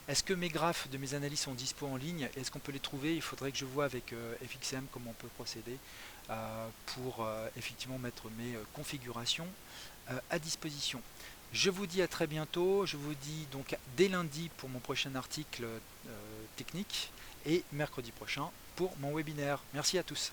Est-ce que mes graphes de mes analyses sont dispo en ligne? Est-ce qu'on peut les trouver? Il faudrait que je vois avec FXM comment on peut procéder pour effectivement mettre mes configurations à disposition. Je vous dis à très bientôt. Je vous dis donc dès lundi pour mon prochain article technique et mercredi prochain pour mon webinaire. Merci à tous.